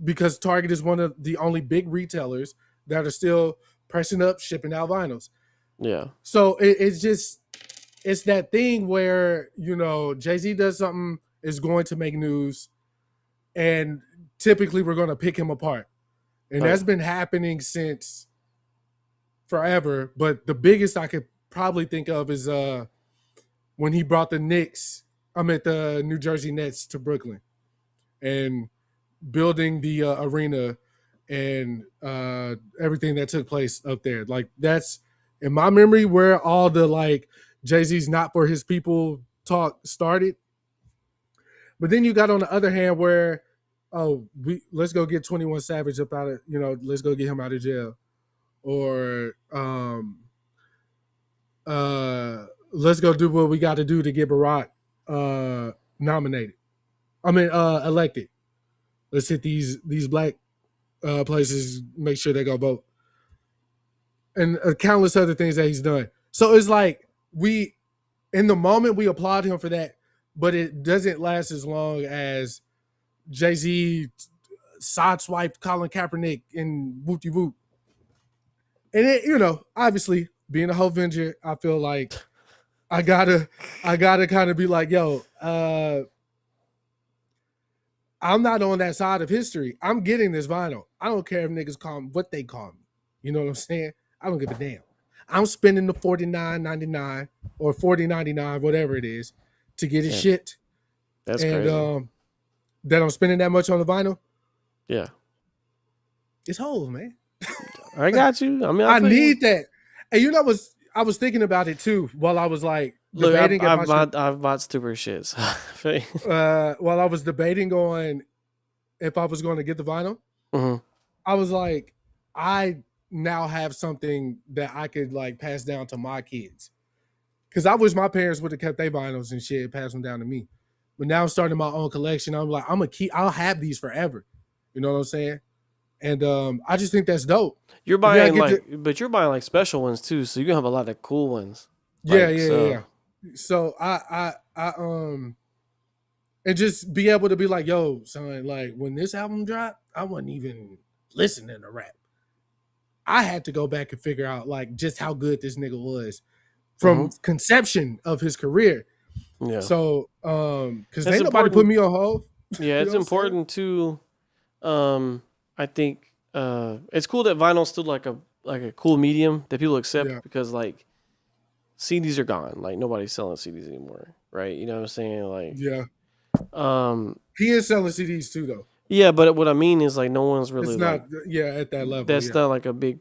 because Target is one of the only big retailers that are still pressing up, shipping out vinyls. Yeah. So it's that thing where, you know, Jay-Z does something, is going to make news, and typically we're going to pick him apart. And that's been happening since forever. But the biggest I could probably think of is when he brought the New Jersey Nets to Brooklyn and building the arena and everything that took place up there. Like that's in my memory where all the like Jay-Z's not for his people talk started. But then you got on the other hand where let's go get 21 Savage up out of, let's go get him out of jail. Or let's go do what we got to do to get Barack elected. Let's hit these black places, make sure they go vote. And countless other things that he's done. So it's like in the moment, we applaud him for that, but it doesn't last as long as Jay-Z sideswiped Colin Kaepernick and whoop-de-whoop. And it, obviously being a Hovenger, I feel like I gotta kind of be like, yo, I'm not on that side of history. I'm getting this vinyl. I don't care if niggas call me what they call me. You know what I'm saying? I don't give a damn. I'm spending the $49.99 or $40.99, whatever it is, to get his shit. That's crazy. That I'm spending that much on the vinyl. Yeah. It's hoes, man. I got you. I mean, I need that. And I was thinking about it too while I was like debating. Look, I've bought stupid shits. While I was debating on if I was going to get the vinyl, I was like, I now have something that I could like pass down to my kids. Because I wish my parents would have kept their vinyls and shit, passed them down to me. But now I'm starting my own collection. I'm like, I'll have these forever. You know what I'm saying? And I just think that's dope. You're buying but you're buying like special ones too, so you're gonna have a lot of cool ones. Yeah. So I and just be able to be like, yo, son, like when this album dropped, I wasn't even listening to rap. I had to go back and figure out like just how good this nigga was from conception of his career. Yeah. So because ain't nobody put me on hold. Yeah, it's important too. I think it's cool that vinyl's still like a cool medium that people accept because like CDs are gone. Like nobody's selling CDs anymore, right? You know what I'm saying? Like he is selling CDs too though. Yeah, but what I mean is like no one's really at that level. That's not like a big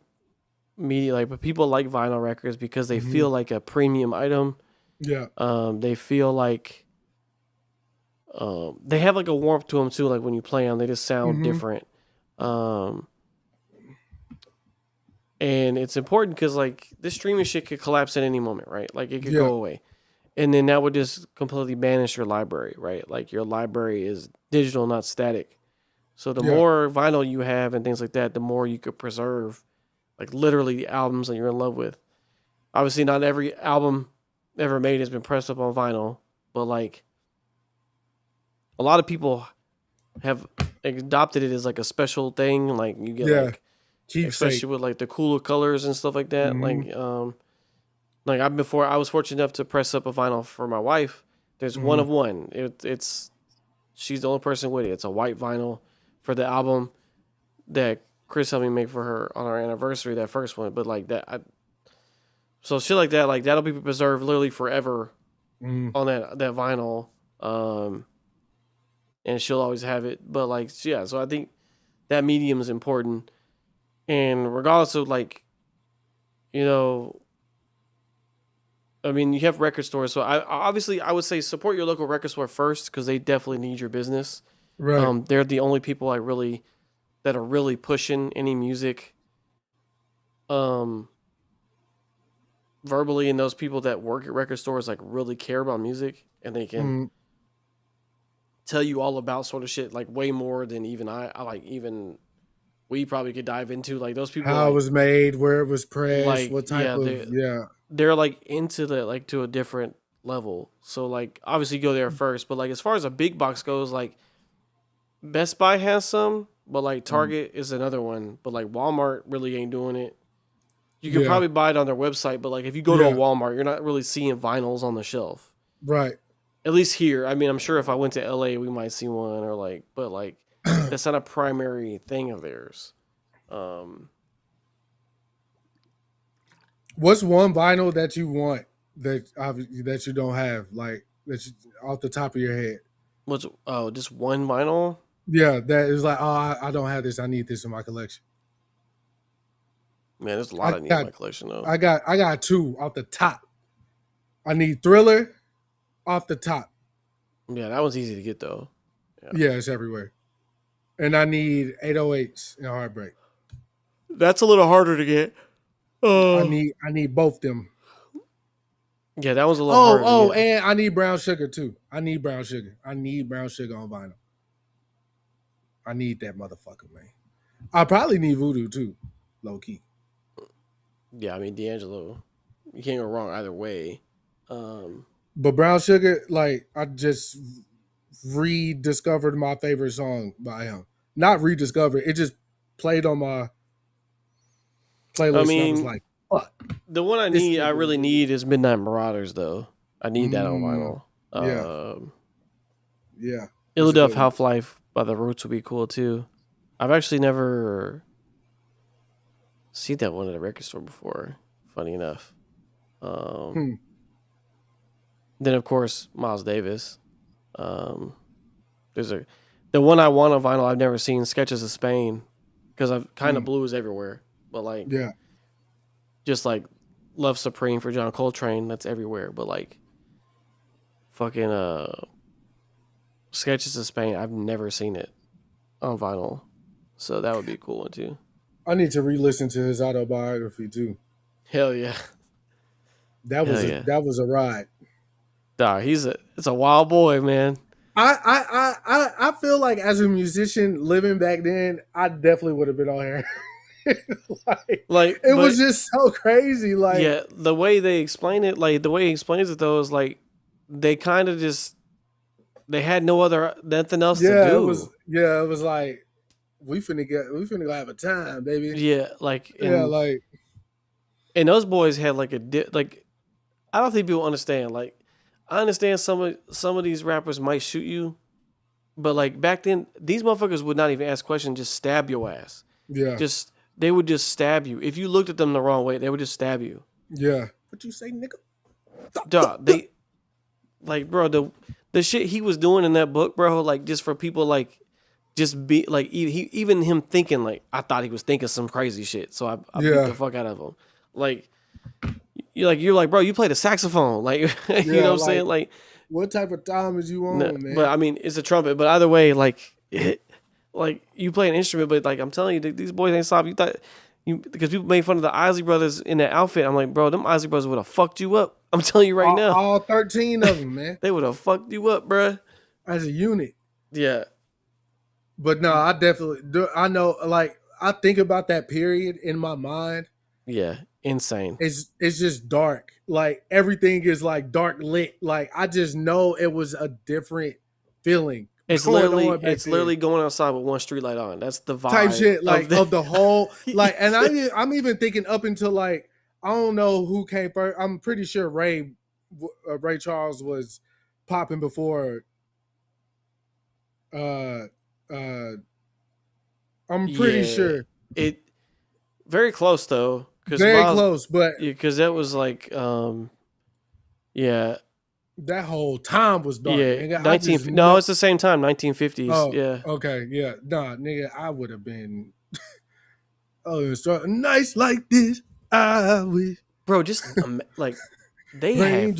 media but people like vinyl records because they feel like a premium item. Yeah. They feel like they have like a warmth to them too. Like when you play them, they just sound different. And it's important because like this streaming shit could collapse at any moment, right? Like it could go away. And then that would just completely banish your library, right? Like your library is digital, not static. So the more vinyl you have and things like that, the more you could preserve like literally the albums that you're in love with. Obviously not every album ever made has been pressed up on vinyl, but like a lot of people have adopted it as like a special thing. Like you get especially with like the cooler colors and stuff like that. Like I was fortunate enough to press up a vinyl for my wife. There's one of one. She's the only person with it. It's a white vinyl for the album that Chris helped me make for her on our anniversary, that first one. But like that, so shit like that, like that'll be preserved literally forever on that vinyl. And she'll always have it. But like, yeah, so I think that medium is important. And regardless of like, I mean, you have record stores. So I would say support your local record store first because they definitely need your business. Right. They're the only people that are really pushing any music verbally, and those people that work at record stores like really care about music and they can tell you all about sort of shit like way more than even even we probably could dive into. Like those people, how it was made, where it was pressed, like, what type they're like into the like to a different level. So like obviously go there first, but like as far as a big box goes, like Best Buy has some, but like Target is another one, but like Walmart really ain't doing it. You can probably buy it on their website, but like if you go to a Walmart, you're not really seeing vinyls on the shelf. Right. At least here. I mean, I'm sure if I went to LA, we might see one or like, but like that's not a primary thing of theirs. Um, What's one vinyl that you want that you don't have, like that you, off the top of your head? just one vinyl? Yeah, that is like, oh, I don't have this. I need this in my collection. Man, there's a lot I I need in got, my collection though. I got two off the top. I need Thriller off the top. Yeah, that one's easy to get though. Yeah, it's everywhere. And I need 808s and Heartbreak. That's a little harder to get. I need both them. Yeah, that was a little harder to get. And I need Brown Sugar too. I need Brown Sugar. I need Brown Sugar on vinyl. I need that motherfucker, man. I probably need Voodoo too, low key. Yeah, I mean D'Angelo. You can't go wrong either way. But Brown Sugar, like, I just rediscovered my favorite song by him. Not rediscovered, it just played on my playlist. I mean, and I was like, fuck. The one I really need is Midnight Marauders though. I need that on vinyl. Yeah. Ill Death Half Life by the Roots would be cool too. I've actually never seen that one at a record store before. Funny enough. Then of course Miles Davis. There's the one I want on vinyl I've never seen, Sketches of Spain, because I've kind of blues everywhere, but like just like Love Supreme for John Coltrane, that's everywhere, but like fucking Sketches of Spain, I've never seen it on vinyl, so that would be a cool one too. I need to re-listen to his autobiography too. Hell yeah. That was a ride. Nah, it's a wild boy, man. I feel like as a musician living back then, I definitely would have been on here. It was just so crazy. Like, yeah, the way they explain it, like the way he explains it though, is like they kind of just they had nothing else to do. It was like we finna go have a time, baby. Yeah, and those boys had like I don't think people understand. Like, I understand some of these rappers might shoot you, but like back then, these motherfuckers would not even ask questions, just stab your ass. Yeah. They would just stab you. If you looked at them the wrong way, they would just stab you. Yeah. What you say, nigga? Dog, bro, the shit he was doing in that book, bro, like just for people like just be like even him thinking like I thought he was thinking some crazy shit, so I beat the fuck out of him. Like you're like, bro, you play the saxophone, like you know what I'm saying? Like, what type of time is you on, man? But I mean, it's a trumpet. But either way, like you play an instrument, but like I'm telling you, these boys ain't soft. You thought because people made fun of the Isley brothers in that outfit. I'm like, bro, them Isley brothers would have fucked you up. I'm telling you right now, all 13 of them, man. They would have fucked you up, bro, as a unit. Yeah. But no, I definitely do. I know, like, I think about that period in my mind. Yeah, insane. It's just dark. Like, everything is like dark lit. Like, I just know it was a different feeling. It's literally going outside with one street light on. That's the vibe type shit, like of the whole. Like, and I'm even thinking up until like I don't know who came first. I'm pretty sure Ray Charles was popping before. I'm pretty sure it very close though. Very close, but because that was like, yeah. That whole time was dark. Yeah, nigga, no, it's the same time, 1950s. Oh, yeah. Okay, yeah. Nah, nigga, I would have been. Nights like this, I wish. Bro, just like they had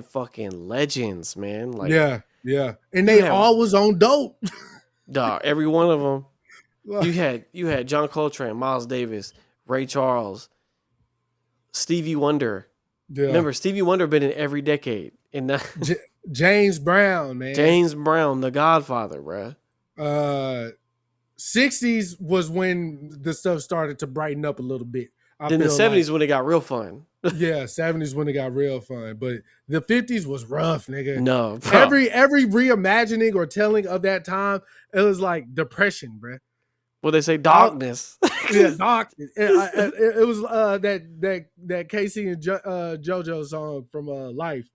fucking legends, man. Like, yeah, and they all was on dope. Dog, every one of them. You had John Coltrane, Miles Davis, Ray Charles, Stevie Wonder. Yeah. Remember, Stevie Wonder been in every decade. James Brown, man. James Brown, the Godfather, bro. 60s was when the stuff started to brighten up a little bit. Then the 70s when it got real fun. Yeah, 70s when it got real fun. But the 50s was rough, nigga. No, bro. Every reimagining or telling of that time, it was like depression, bro. Well, they say darkness. Yeah, darkness. It was that Casey and JoJo song from Life,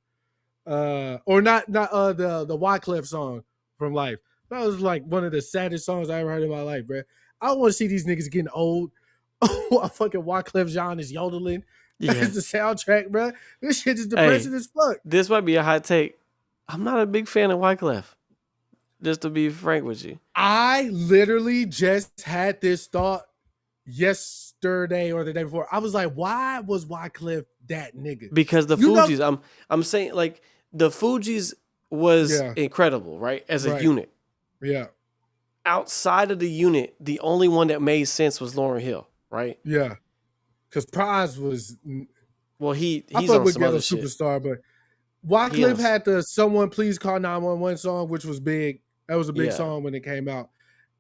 or not the Wyclef song from Life. That was like one of the saddest songs I ever heard in my life, bro. I don't want to see these niggas getting old. Oh, fucking Wyclef Jean is yodeling. Yeah. It's the soundtrack, bro. This shit is Hey, depressing as fuck. this might be a hot take. I'm not a big fan of Wyclef. Just to be frank with you. I literally just had this thought yesterday or the day before. I was like, why was Wyclef that nigga? Because the Fugees, I'm saying like the Fugees was incredible, right? As a unit. Yeah. Outside of the unit, the only one that made sense was Lauryn Hill, right? Yeah. Because Prize was, well, he's on some other shit. Superstar, but Wyclef had the "Someone Please Call 911" song, which was big. That was a big song when it came out.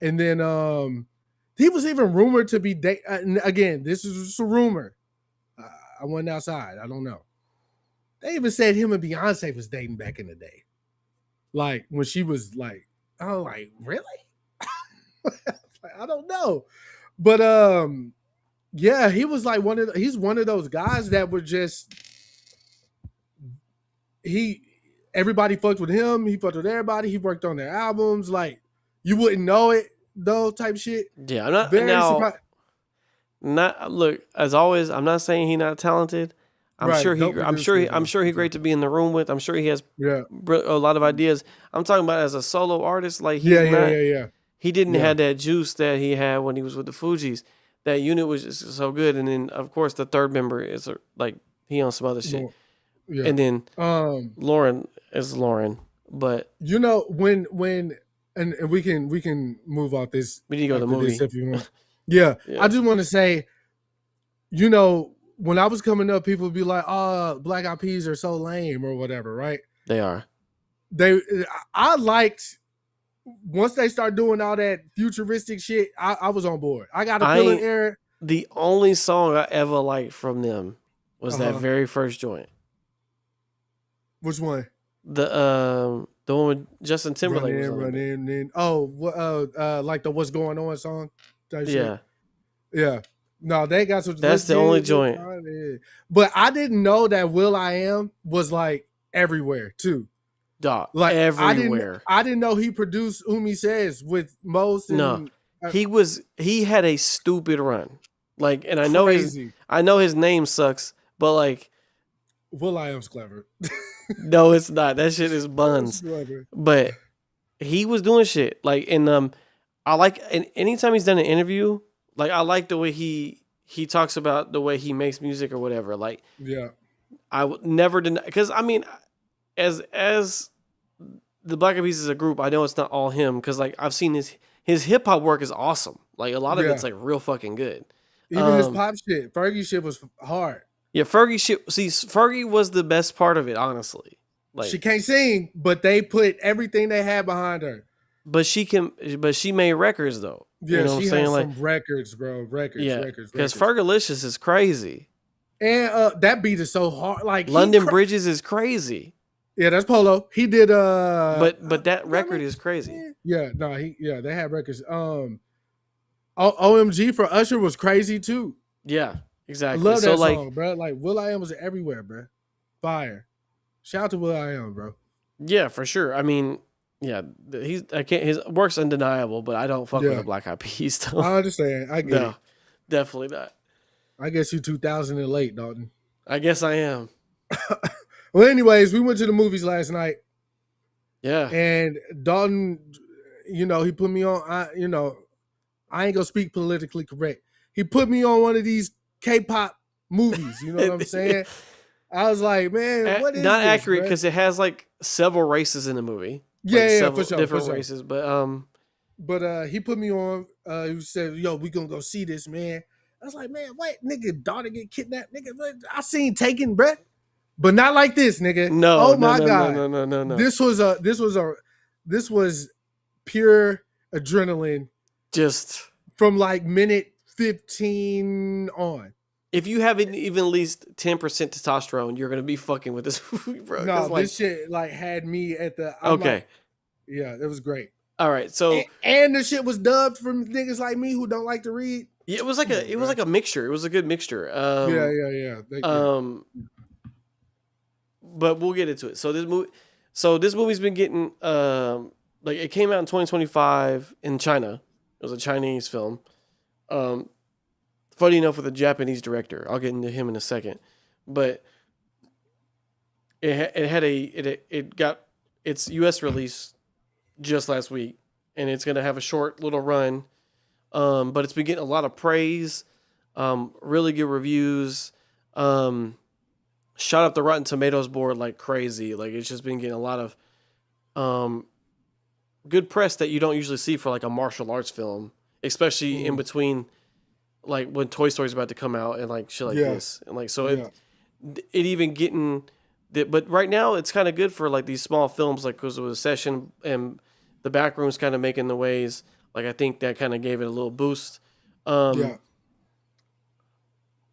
And then he was even rumored to be again, this is just a rumor. I went outside. I don't know. They even said him and Beyonce was dating back in the day. Like when she was like, oh, like, really? I don't know. But yeah, he was like he's one of those guys that were just everybody fucked with him, he fucked with everybody, he worked on their albums, like you wouldn't know it though, type shit. Yeah, I'm not look, as always, I'm not saying he's not talented. I'm sure he's great to be in the room with. I'm sure he has a lot of ideas. I'm talking about as a solo artist, like he didn't have that juice that he had when he was with the Fugees. That unit was just so good, and then of course the third member is like he on some other shit, and then Lauren is Lauren. But you know when and we can move off this. We need to go to the movie if you want. Yeah, I just want to say, you know, when I was coming up, people would be like, "Oh, Black Eyed Peas are so lame" or whatever, right? They are. I liked. Once they start doing all that futuristic shit, I was on board. I got a feeling era. The only song I ever liked from them was that very first joint. Which one? The one with Justin Timberlake. Run in. Oh, like the "What's Going On" song. Yeah. Yeah. No, they got some. That's the only joint. But I didn't know that Will.i.am was like everywhere too. Dog, like everywhere. I didn't know he produced Umi Says with Most. No, he had a stupid run. Like, and I know his name sucks, but like, Will.i.am's clever. No, it's not. That shit is buns. But he was doing shit. Like, and I like, and anytime he's done an interview, like I like the way he talks about the way he makes music or whatever. Like, I would never deny, because I mean, as the Black Eyed Peas is a group, I know it's not all him, because like I've seen his hip hop work is awesome. Like a lot of it's like real fucking good. Even his pop shit, Fergie shit was hard. Yeah, Fergie shit. See, Fergie was the best part of it, honestly. Like, she can't sing, but they put everything they had behind her. But she made records though. Yeah, you know she had some records, bro. Records. Because Fergalicious is crazy. And that beat is so hard. Like London Bridges is crazy. Yeah, that's Polo. He did but that record is crazy. Yeah, no, they had records. OMG for Usher was crazy too. Yeah, exactly. I love that song, bro. Like Will.i.am was everywhere, bro. Fire. Shout out to Will.i.am, bro. Yeah, for sure. I mean, yeah, his work's undeniable, but I don't fuck with the Black Eyed Peas though. I understand. I get it. Definitely not. I guess you 2000 and late, Dalton. I guess I am. Well, anyways, we went to the movies last night. Yeah. And Dalton, you know, he put me on, I ain't gonna speak politically correct. He put me on one of these K-pop movies, you know what I'm saying? I was like, man, what is not this, accurate, because it has like several races in the movie. For sure. Different races, but he put me on, he said, yo, we gonna go see this, man. I was like, man, what, nigga, daughter get kidnapped, nigga? I seen Taken, bruh. But not like this, nigga. No. Oh my God. No. This was pure adrenaline. Just from like minute 15 on. If you haven't even at least 10% testosterone, you're gonna be fucking with this movie, bro. No, this shit like had me at the. Okay. Yeah, it was great. All right, so and the shit was dubbed from niggas like me who don't like to read. Yeah, it was like a mixture. It was a good mixture. Yeah. But we'll get into it. So this movie's been getting like it came out in 2025 in China. It was a Chinese film. Funny enough, with a Japanese director. I'll get into him in a second, but it got its U.S. release just last week, and it's gonna have a short little run. But it's been getting a lot of praise, really good reviews. Shot up the Rotten Tomatoes board like crazy. Like it's just been getting a lot of good press that you don't usually see for like a martial arts film, especially in between, like when Toy Story's about to come out and like shit like this, and like so it even getting. But right now it's kind of good for like these small films, like because it was a session and the back room's kind of making the waves. Like I think that kind of gave it a little boost. But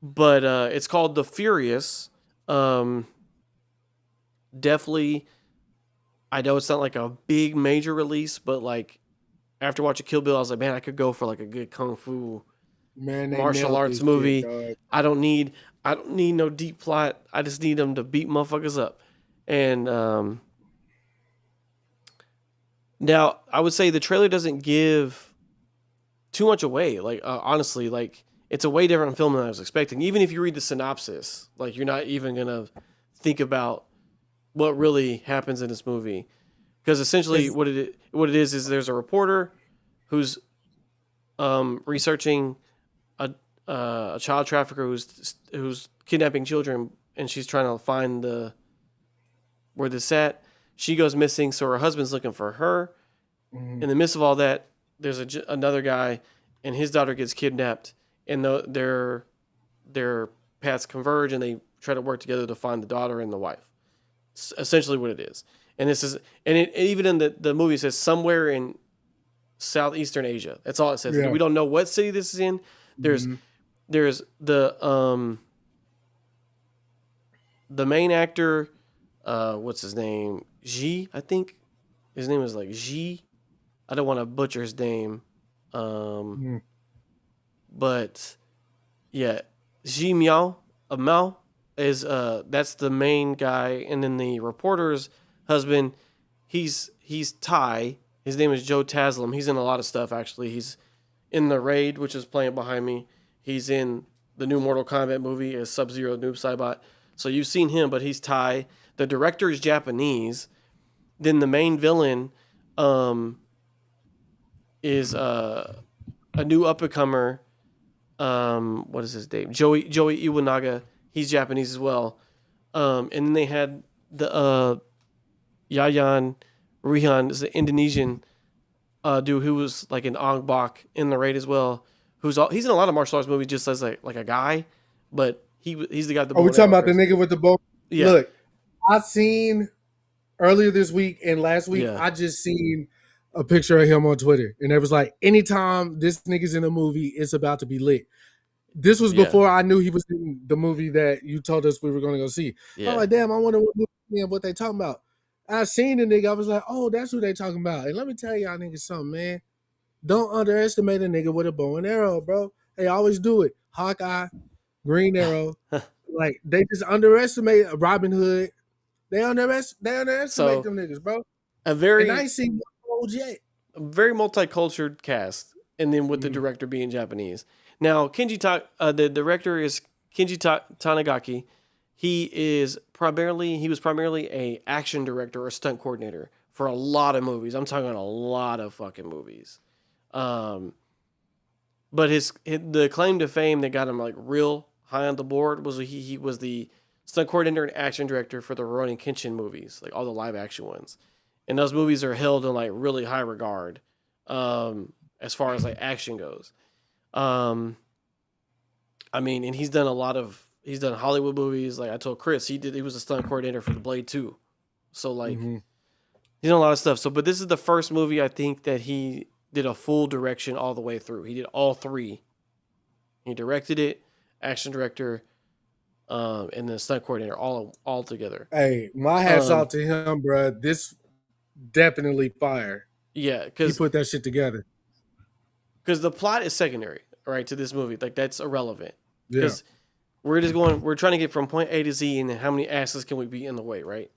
it's called The Furious. Definitely, I know it's not like a big major release, but like after watching Kill Bill, I was like, man, I could go for like a good kung fu martial arts movie. I don't need no deep plot. I just need them to beat motherfuckers up. And now I would say the trailer doesn't give too much away. Like honestly, like it's a way different film than I was expecting. Even if you read the synopsis, like you're not even gonna think about what really happens in this movie, because essentially what it is there's a reporter who's researching a child trafficker who's kidnapping children, and she's trying to find where this at. She goes missing, so her husband's looking for her. In the midst of all that, there's another guy, and his daughter gets kidnapped, and their paths converge, and they try to work together to find the daughter and the wife. It's essentially what it is. And even in the movie it says somewhere in Southeastern Asia. That's all it says. We don't know what city this is in. There's the main actor, what's his name? Ji, I think. His name is like Ji. I don't want to butcher his name. But yeah, Ji Miao is that's the main guy, and then the reporter's husband, he's Thai. His name is Joe Taslim. He's in a lot of stuff actually. He's in The Raid, which is playing behind me. He's in the new Mortal Kombat movie as Sub-Zero Noob Saibot. So you've seen him, but he's Thai. The director is Japanese. Then the main villain is a new up-and-comer. What is his name? Joey Iwanaga. He's Japanese as well. And then they had the Yayan Rihan is an Indonesian dude who was like an Ong Bak in The Raid as well. He's in a lot of martial arts movies just as like a guy, but he's the guy with the bow. Oh, we talking about the nigga with the bow? Yeah. Look, I seen earlier this week and last week, I just seen a picture of him on Twitter, and it was like, anytime this nigga's in a movie, it's about to be lit. This was before I knew he was in the movie that you told us we were going to go see. I'm like, damn, I wonder what they talking about. I seen the nigga, I was like, oh, that's who they talking about. And let me tell y'all niggas something, man. Don't underestimate a nigga with a bow and arrow, bro. They always do it. Hawkeye, Green Arrow. Like, they just underestimate Robin Hood. They underestimate them niggas, bro. And I ain't seen one yet. A very multicultural cast, and then with the director being Japanese. Now, the director is Kenji Tanigaki. He was primarily a action director or stunt coordinator for a lot of movies. I'm talking a lot of fucking movies. But the claim to fame that got him like real high on the board was he was the stunt coordinator and action director for the Rurouni Kenshin movies, like all the live action ones. And those movies are held in like really high regard, as far as like action goes. I mean, and he's done Hollywood movies. Like I told Chris, he was a stunt coordinator for The Blade 2. So like, he's done a lot of stuff. So, but this is the first movie I think that he did a full direction all the way through. He did all three. He directed it, action director, and then stunt coordinator all together. Hey, my hats off to him, bro. This definitely fire. Yeah, because he put that shit together. Because the plot is secondary, right, to this movie. Like that's irrelevant. Because we're trying to get from point A to Z, and how many asses can we beat in the way, right?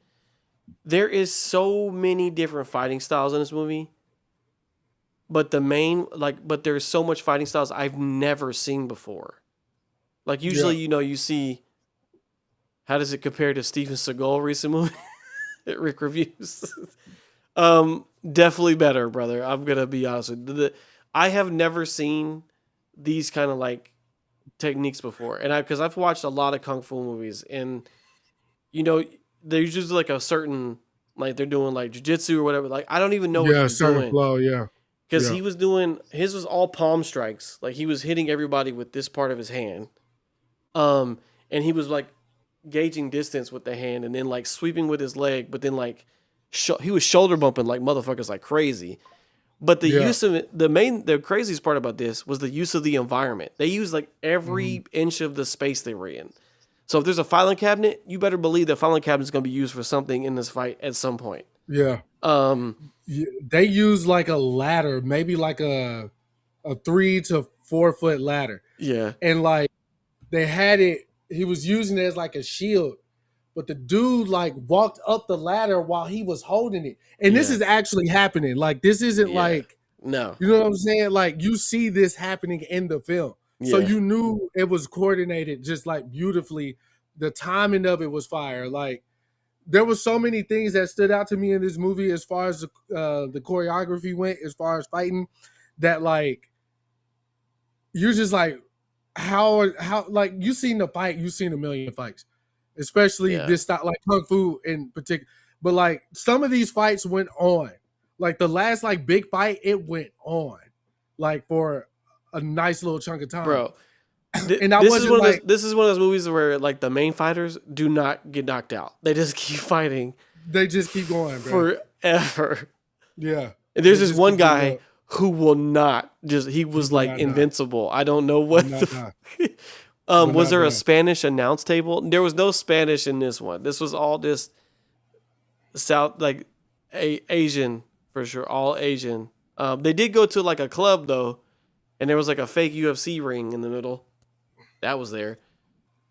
There is so many different fighting styles in this movie, but but there's so much fighting styles I've never seen before. Like usually, you see how does it compare to Steven Seagal recent movie Rick reviews. Definitely better, brother. I'm gonna be honest with you. I have never seen these kind of like techniques before, and because I've watched a lot of kung fu movies, and there's just like a certain like they're doing like jujitsu or whatever. Like I don't even know what he was certain doing flow, because he was doing his was all palm strikes. Like he was hitting everybody with this part of his hand, and he was like gauging distance with the hand, and then like sweeping with his leg, but then like he was shoulder bumping like motherfuckers like crazy. But the use of it, the craziest part about this was the use of the environment. They used like every inch of the space they were in. So if there's a filing cabinet, you better believe that filing cabinet is going to be used for something in this fight at some point. Yeah. They use like a ladder, maybe like a 3 to 4 foot ladder. Yeah. And like they had it, he was using it as like a shield, but the dude like walked up the ladder while he was holding it. And this is actually happening. Like this isn't like, no, you know what I'm saying? Like you see this happening in the film. So you knew it was coordinated just like beautifully. The timing of it was fire. Like there were so many things that stood out to me in this movie as far as the choreography went, as far as fighting, that like you're just like how like you've seen the fight, you've seen a million fights, especially this style like kung fu in particular. But like some of these fights went on, like the last like big fight, it went on, like for a nice little chunk of time, bro. And this is one of those movies where like the main fighters do not get knocked out; they just keep fighting. They just keep going, bro. Forever. Yeah. And there's this one guy who will not he was like invincible. I don't know what was there a Spanish announce table? There was no Spanish in this one. This was all just South, like Asian for sure, all Asian. They did go to like a club though, and there was like a fake UFC ring in the middle. That was there.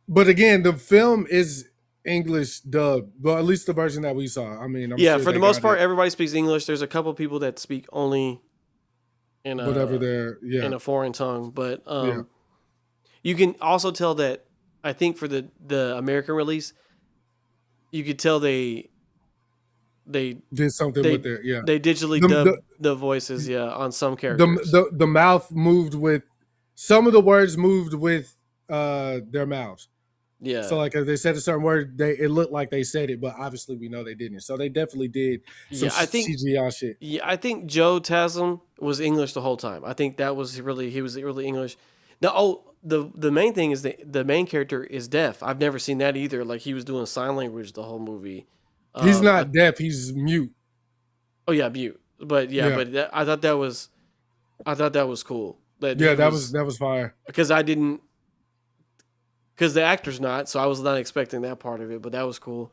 But again, the film is English dubbed, well, at least the version that we saw. I mean, I'm sure for the most part, everybody speaks English. There's a couple people that speak only in in a foreign tongue, but you can also tell that I think for the American release, you could tell they did something with it. Yeah, they digitally dubbed the voices. On some characters. The mouth moved with some of the words moved with their mouths. Yeah. So like if they said a certain word, it looked like they said it, but obviously we know they didn't. So they definitely did some CGI shit. Yeah, I think Joe Taslim was English the whole time. I think he was really English. Now, the main thing is the main character is deaf. I've never seen that either. Like he was doing sign language the whole movie. He's not deaf. He's mute. Oh yeah, mute. But I thought that was cool. That was fire. Because the actor's not, so I was not expecting that part of it, but that was cool.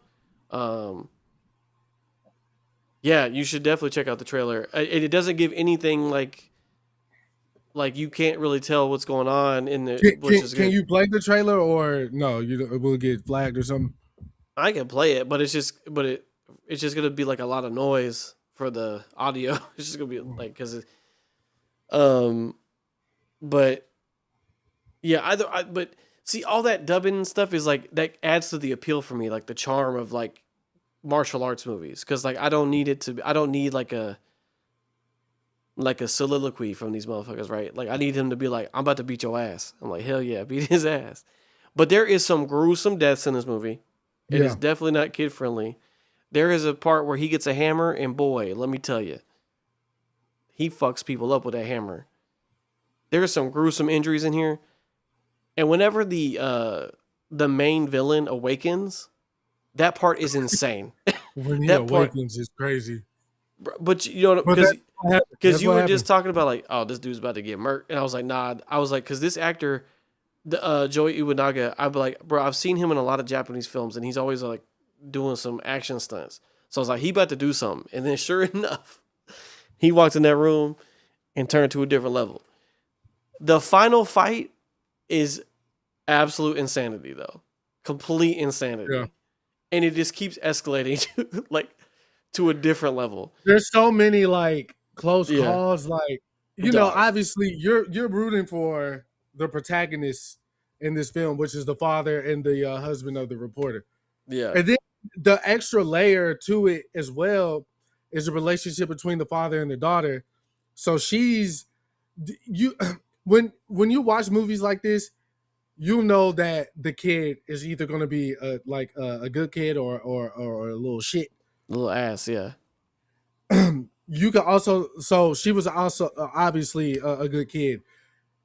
You should definitely check out the trailer. It doesn't give anything like you can't really tell what's going on in the. Can you play the trailer or no? It will get flagged or something. I can play it, but it's just gonna be like a lot of noise for the audio. It's just gonna be like because but yeah, but see all that dubbing and stuff is like that adds to the appeal for me, like the charm of like martial arts movies, because like I don't need like a soliloquy from these motherfuckers, right? Like I need him to be like, I'm about to beat your ass. I'm like, hell yeah, beat his ass. But there is some gruesome deaths in this movie. It is definitely not kid friendly. There is a part where he gets a hammer, and boy, let me tell you, he fucks people up with that hammer. There are some gruesome injuries in here, and whenever the main villain awakens, that part is insane. When he awakens, it's crazy. But because you were just talking about like, oh, this dude's about to get murked, and I was like, nah. I was like, because this actor, Joey Iwanaga, I'd be like, bro, I've seen him in a lot of Japanese films, and he's always like doing some action stunts. So I was like, he about to do something, and then sure enough, he walked in that room and turned to a different level. The final fight is absolute insanity, though, complete insanity. and it just keeps escalating to, like, to a different level. There's so many like close Yeah, calls. Like, dog. obviously you're rooting for the protagonist in this film, which is the father and the husband of the reporter. Yeah, And then the extra layer to it as well is the relationship between the father and the daughter. So she's you when you watch movies like this, you know that the kid is either going to be a good kid or a little shit. little ass. Yeah, You could also, so she was also obviously a good kid,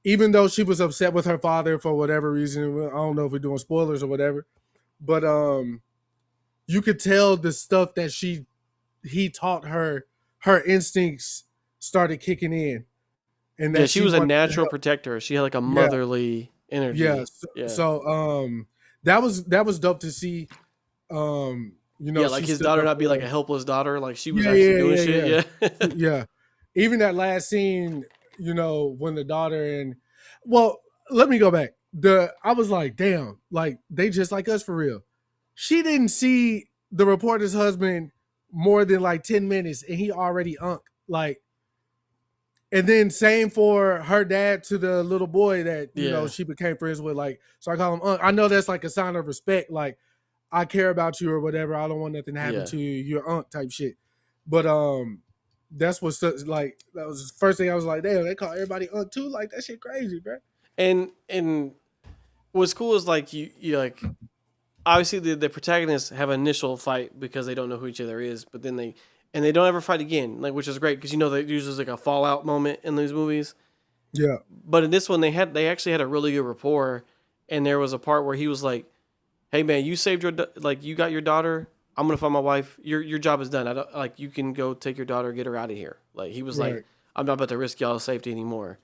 even though she was upset with her father for whatever reason. I don't know if we're doing spoilers or whatever, but you could tell the stuff that he taught her, her instincts started kicking in, and yeah. that She she was a wanted to natural help. protector. She had like a Yeah, motherly yeah. energy. So, Yeah, that was dope to see. yeah. Like She his stood daughter up not be for like a her. helpless daughter. Like she was Yeah, actually yeah, doing yeah, shit. yeah, Yeah, yeah. Even that last scene, when the daughter and, well, let me go back. I was like, damn, like they just like us for real. She didn't see the reporter's husband more than like 10 minutes and he already like. And then same for her dad to the little boy that yeah, she became friends with. Like, so I call him Unc. I know that's like a sign of respect. Like, I care about you or whatever. I don't want nothing to happen yeah. to you. You're Unc type shit. But that's what's like. That was the first thing I was like, damn, they call everybody Unc too. Like that shit crazy, bro. And what's cool is like you like obviously the protagonists have an initial fight because they don't know who each other is, but then they don't ever fight again, like which is great because that usually is like a fallout moment in these movies. Yeah, But in this one, they actually had a really good rapport, and there was a part where he was like, "Hey man, you saved like you got your daughter. I'm gonna find my wife. Your job is done. I don't like you can go take your daughter, get her out of here." Like he was like, right, "I'm not about to risk y'all's safety anymore."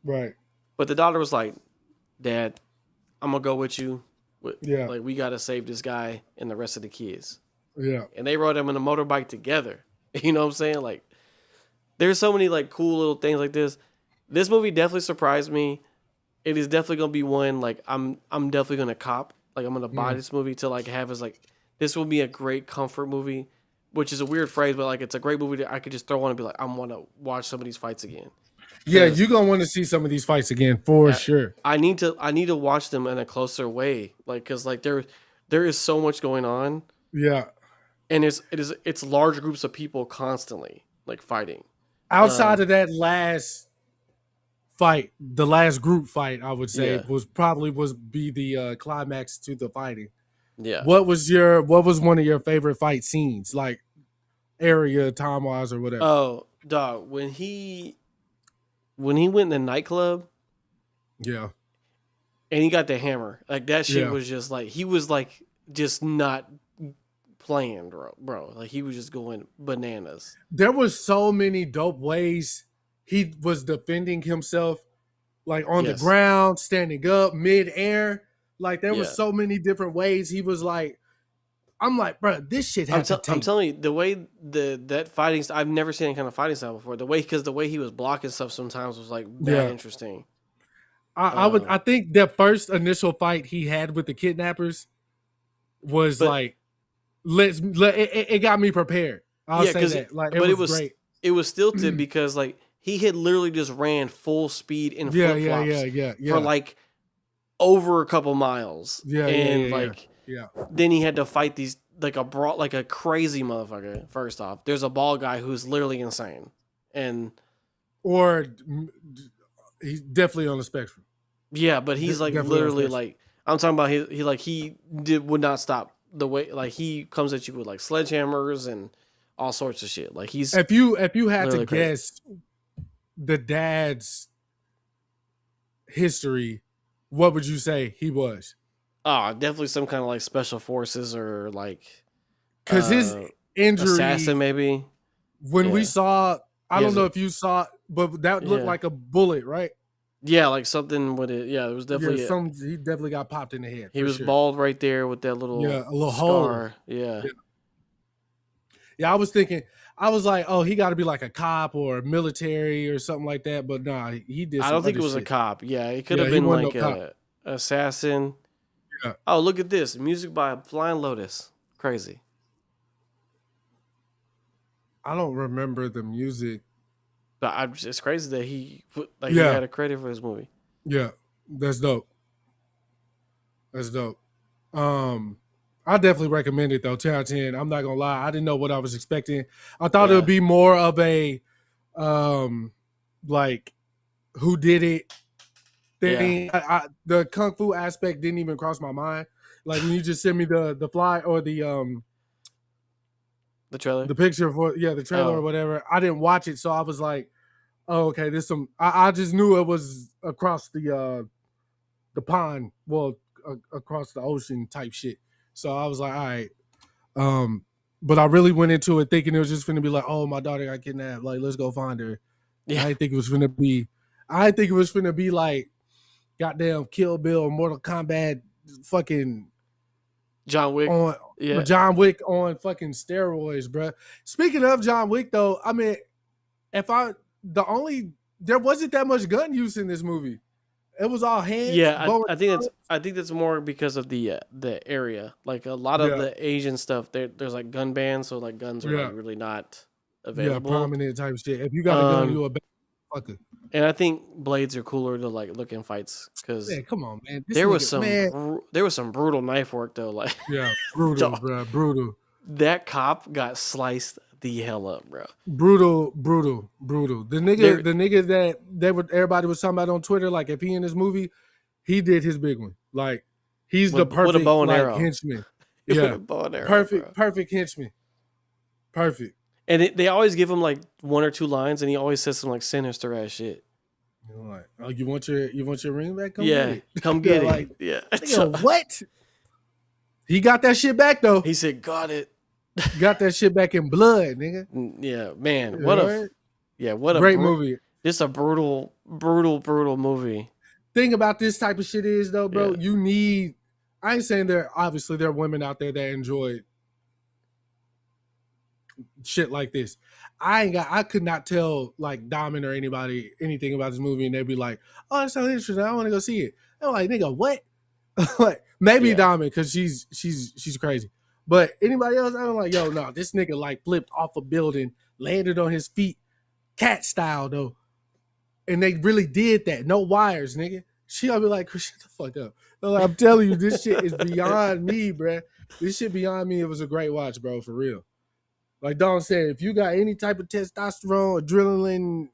right. But the daughter was like, "Dad, I'm gonna go with you. Yeah, Like we gotta save this guy and the rest of the kids." yeah. And they rode him in a motorbike together. You know what I'm saying? Like there's so many like cool little things like this. This movie definitely surprised me. It is definitely gonna be one like I'm definitely gonna cop. Like I'm gonna buy Mm. this movie to like have as like this will be a great comfort movie, which is a weird phrase, but like it's a great movie that I could just throw on and be like I want to watch some of these fights again Yeah, because you're gonna want to see some of these fights again for sure. I need to watch them in a closer way, like because like there is so much going on Yeah. and it's large groups of people constantly like fighting. Outside Um, of that last fight, the last group fight, I would say yeah, was be the climax to the fighting. yeah. What was one of your favorite fight scenes, like area, time wise, or whatever? Oh, dog, when he went in the nightclub Yeah, and he got the hammer, like that shit yeah. was just like he was like just not playing, bro. Like he was just going bananas. There was so many dope ways he was defending himself, like on the Yes, ground, standing up, mid air. Like there was yeah. so many different ways he was like, I'm like, bro, this shit had to I'm take. telling you the way that fighting I've never seen any kind of fighting style before. The way he was blocking stuff sometimes was like bad Yeah, interesting. I think that first initial fight he had with the kidnappers was But like, it got me prepared. I'll yeah, say because that. Like it but was great. it was stilted because like he had literally just ran full speed in Yeah, flip yeah, yeah, flops yeah, for yeah, like over a couple miles, yeah, yeah, and yeah, yeah, like yeah. then he had to fight these like like a crazy motherfucker. First off, there's a bald guy who's literally insane, and Or he's definitely on the spectrum. yeah, but he's like Definitely on the literally spectrum. like I'm talking about he would not stop the way like he comes at you with like sledgehammers and all sorts of shit. Like he's If you had to literally crazy. guess the dad's history, what would you say he was? Oh, definitely some kind of like special forces or like Because his uh assassin injury, maybe. when we Yeah. saw, I He don't has know a if you saw, but that looked yeah. like a bullet, right? Yeah, like something with it. Yeah, it was Yeah, definitely he definitely got popped in the head he for was sure. bald right there with that Yeah, little a little hole. scar. Yeah. Yeah. Yeah, I was thinking, I was like, oh, he got to be like a cop or military or something like that. But nah, he did I some don't think other it was a shit. cop. Yeah, it could Yeah, have he been wasn't no like cop. a assassin. Yeah, Oh, look at this. Music by Flying Lotus. Crazy. I don't remember the music. But it's crazy that he he Yeah, had a credit for this movie. yeah, that's dope. That's dope. I definitely recommend it though. 10 out of 10. I'm not gonna lie. I didn't know what I was expecting. I thought it would be more of a like who did it thing. The kung fu aspect didn't even cross my mind. Like when you just sent me the fly or The trailer. the picture for the trailer or whatever, I didn't watch it, so I was like, oh, okay, there's some. I just knew it was across the pond, well, across the ocean type shit. So I was like, all right. But I really went into it thinking it was just gonna be like, oh, my daughter got kidnapped. Like, let's go find her. Yeah. I didn't think it was gonna be. I didn't think it was gonna be like, goddamn Kill Bill, Mortal Kombat, fucking John Wick on John Wick on fucking steroids, bro. Speaking of John Wick, though, I mean, there wasn't that much gun use in this movie. It was all hands. Yeah, I think that's more because of the area. Like a lot of the Asian stuff, there's like gun bans, so like guns are like really not available. Yeah, prominent type shit. If you got a gun, you a bad fucker. And I think blades are cooler to like look in fights because come on, man. There was some brutal knife work though. Like brutal, bro, brutal. That cop got sliced the hell up, bro. Brutal. The nigga that everybody was talking about on Twitter, like if he in this movie, he did his big one. Like he's the perfect with a bow and arrow. henchman. Yeah, bow and arrow, perfect henchman. Perfect. And they always give him like one or two lines, and he always says some like sinister ass shit. You're like, oh, you want your ring back? Come get it. Like, So, what? He got that shit back though. He said, "Got it." Got that shit back in blood, nigga. Yeah, man. What a great movie. Just a brutal movie. Thing about this type of shit is though, bro, you need. I ain't saying there are women out there that enjoy shit like this. I could not tell like Diamond or anybody anything about this movie, and they'd be like, "Oh, that sounds interesting. I want to go see it." I'm like, "Nigga, what?" Like maybe Diamond because she's crazy, but anybody else, I'm like, "Yo, no, this nigga like flipped off a building, landed on his feet, cat style though, and they really did that. No wires, nigga." She'll be like, "Shut the fuck up." Like, I'm telling you, this shit is beyond me, bro. This shit beyond me. It was a great watch, bro, for real. Like Don said, if you got any type of testosterone, adrenaline,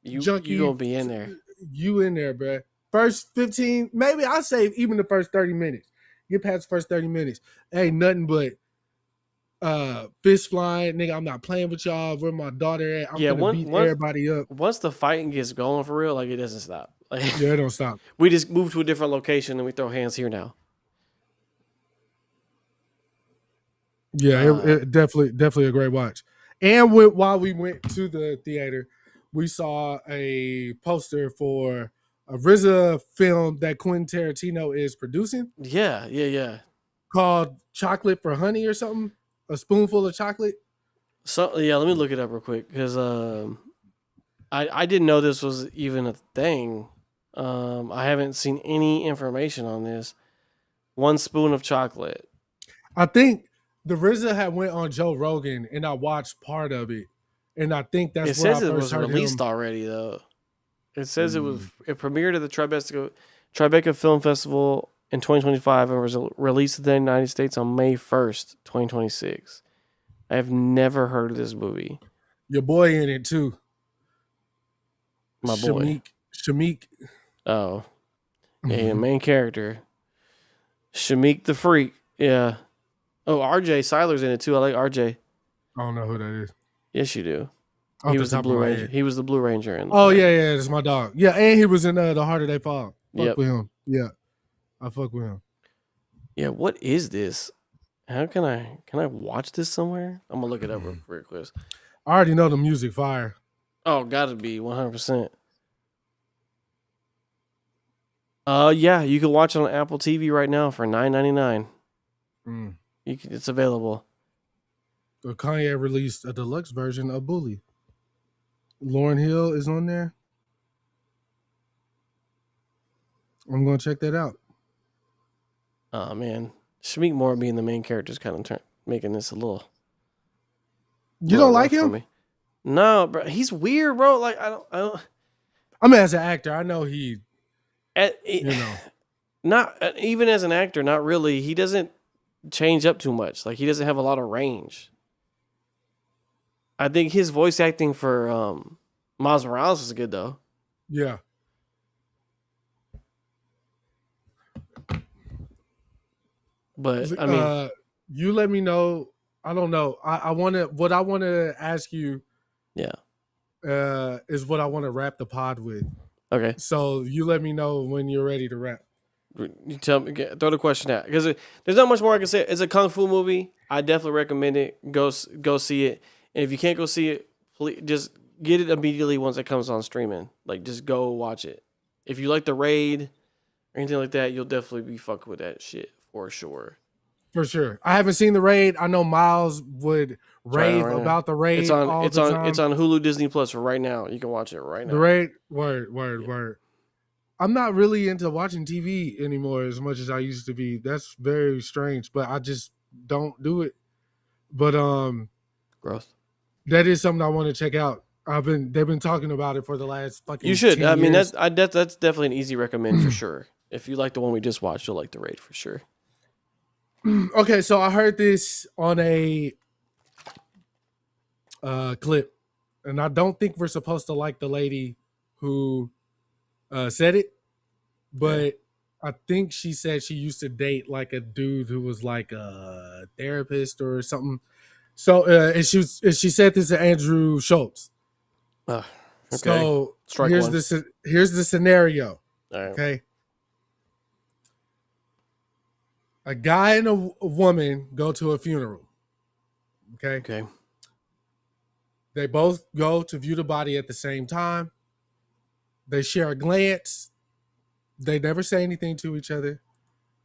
junkie, you gonna be in there. You in there, bro. First 15, maybe I'll say even the first 30 minutes. Get past the first 30 minutes. Ain't nothing but fist flying. Nigga, I'm not playing with y'all. Where my daughter at? I'm gonna beat everybody up. Once the fighting gets going for real, like it doesn't stop. Like, it don't stop. We just move to a different location and we throw hands here now. Yeah, it definitely a great watch. And while we went to the theater, we saw a poster for a RZA film that Quentin Tarantino is producing. Yeah. Called Chocolate for Honey or something. A spoonful of chocolate. So yeah, let me look it up real quick because I didn't know this was even a thing. I haven't seen any information on this. One spoon of chocolate. I think the RZA had went on Joe Rogan and I watched part of it, and I think that's where I first heard him. It says it was released already though. It says it premiered at the Tribeca Film Festival in 2025 and was released in the United States on May 1st, 2026. I have never heard of this movie. Your boy in it too. My boy. Shameik. Oh. Yeah, main character. Shameik the Freak. Yeah. Oh, RJ Seiler's in it too. I like RJ. I don't know who that is. Yes, you do. He was the Blue Ranger. He was the Blue Ranger. Yeah, that's my dog. Yeah, and he was in The Harder They Fall. Fuck with him. Yeah, I fuck with him. Yeah, what is this? How can I watch this somewhere? I'm gonna look it up real quick. I already know the music fire. Oh, gotta be 100%. Yeah, you can watch it on Apple TV right now for $9.99. It's available. Kanye released a deluxe version of Bully. Lauryn Hill is on there. I'm gonna check that out. Oh man, Shameik Moore being the main character is kind of making this a little. You don't like rough for him? me. No, bro. He's weird, bro. Like I don't. I mean, as an actor, I know he. You know, not even as an actor, not really. He doesn't change up too much. Like he doesn't have a lot of range. I think his voice acting for Miles Morales is good though. Yeah. But I mean, you let me know. I don't know. I want to ask you. Yeah. Is what I want to wrap the pod with. Okay. So you let me know when you're ready to wrap. You tell me. Throw the question out because there's not much more I can say. It's a kung fu movie. I definitely recommend it. Go see it. And if you can't go see it, please just get it immediately once it comes on streaming. Like just go watch it. If you like The Raid or anything like that, you'll definitely be fucking with that shit for sure. For sure. I haven't seen The Raid. I know Miles would rave about The Raid. It's on Hulu Disney Plus right now. You can watch it right now. The Raid. Word. I'm not really into watching TV anymore as much as I used to be. That's very strange, but I just don't do it. But growth. That is something I want to check out. They've been talking about it for the last fucking. You should. 10 I mean, years. that's definitely an easy recommend for sure. If you like the one we just watched, you'll like The Raid for sure. Okay, so I heard this on a clip, and I don't think we're supposed to like the lady who said it, but I think she said she used to date like a dude who was like a therapist or something. So and she said this to Andrew Schultz. Okay. So here's the scenario. All right. Okay. A guy and a woman go to a funeral. Okay. They both go to view the body at the same time. They share a glance. They never say anything to each other.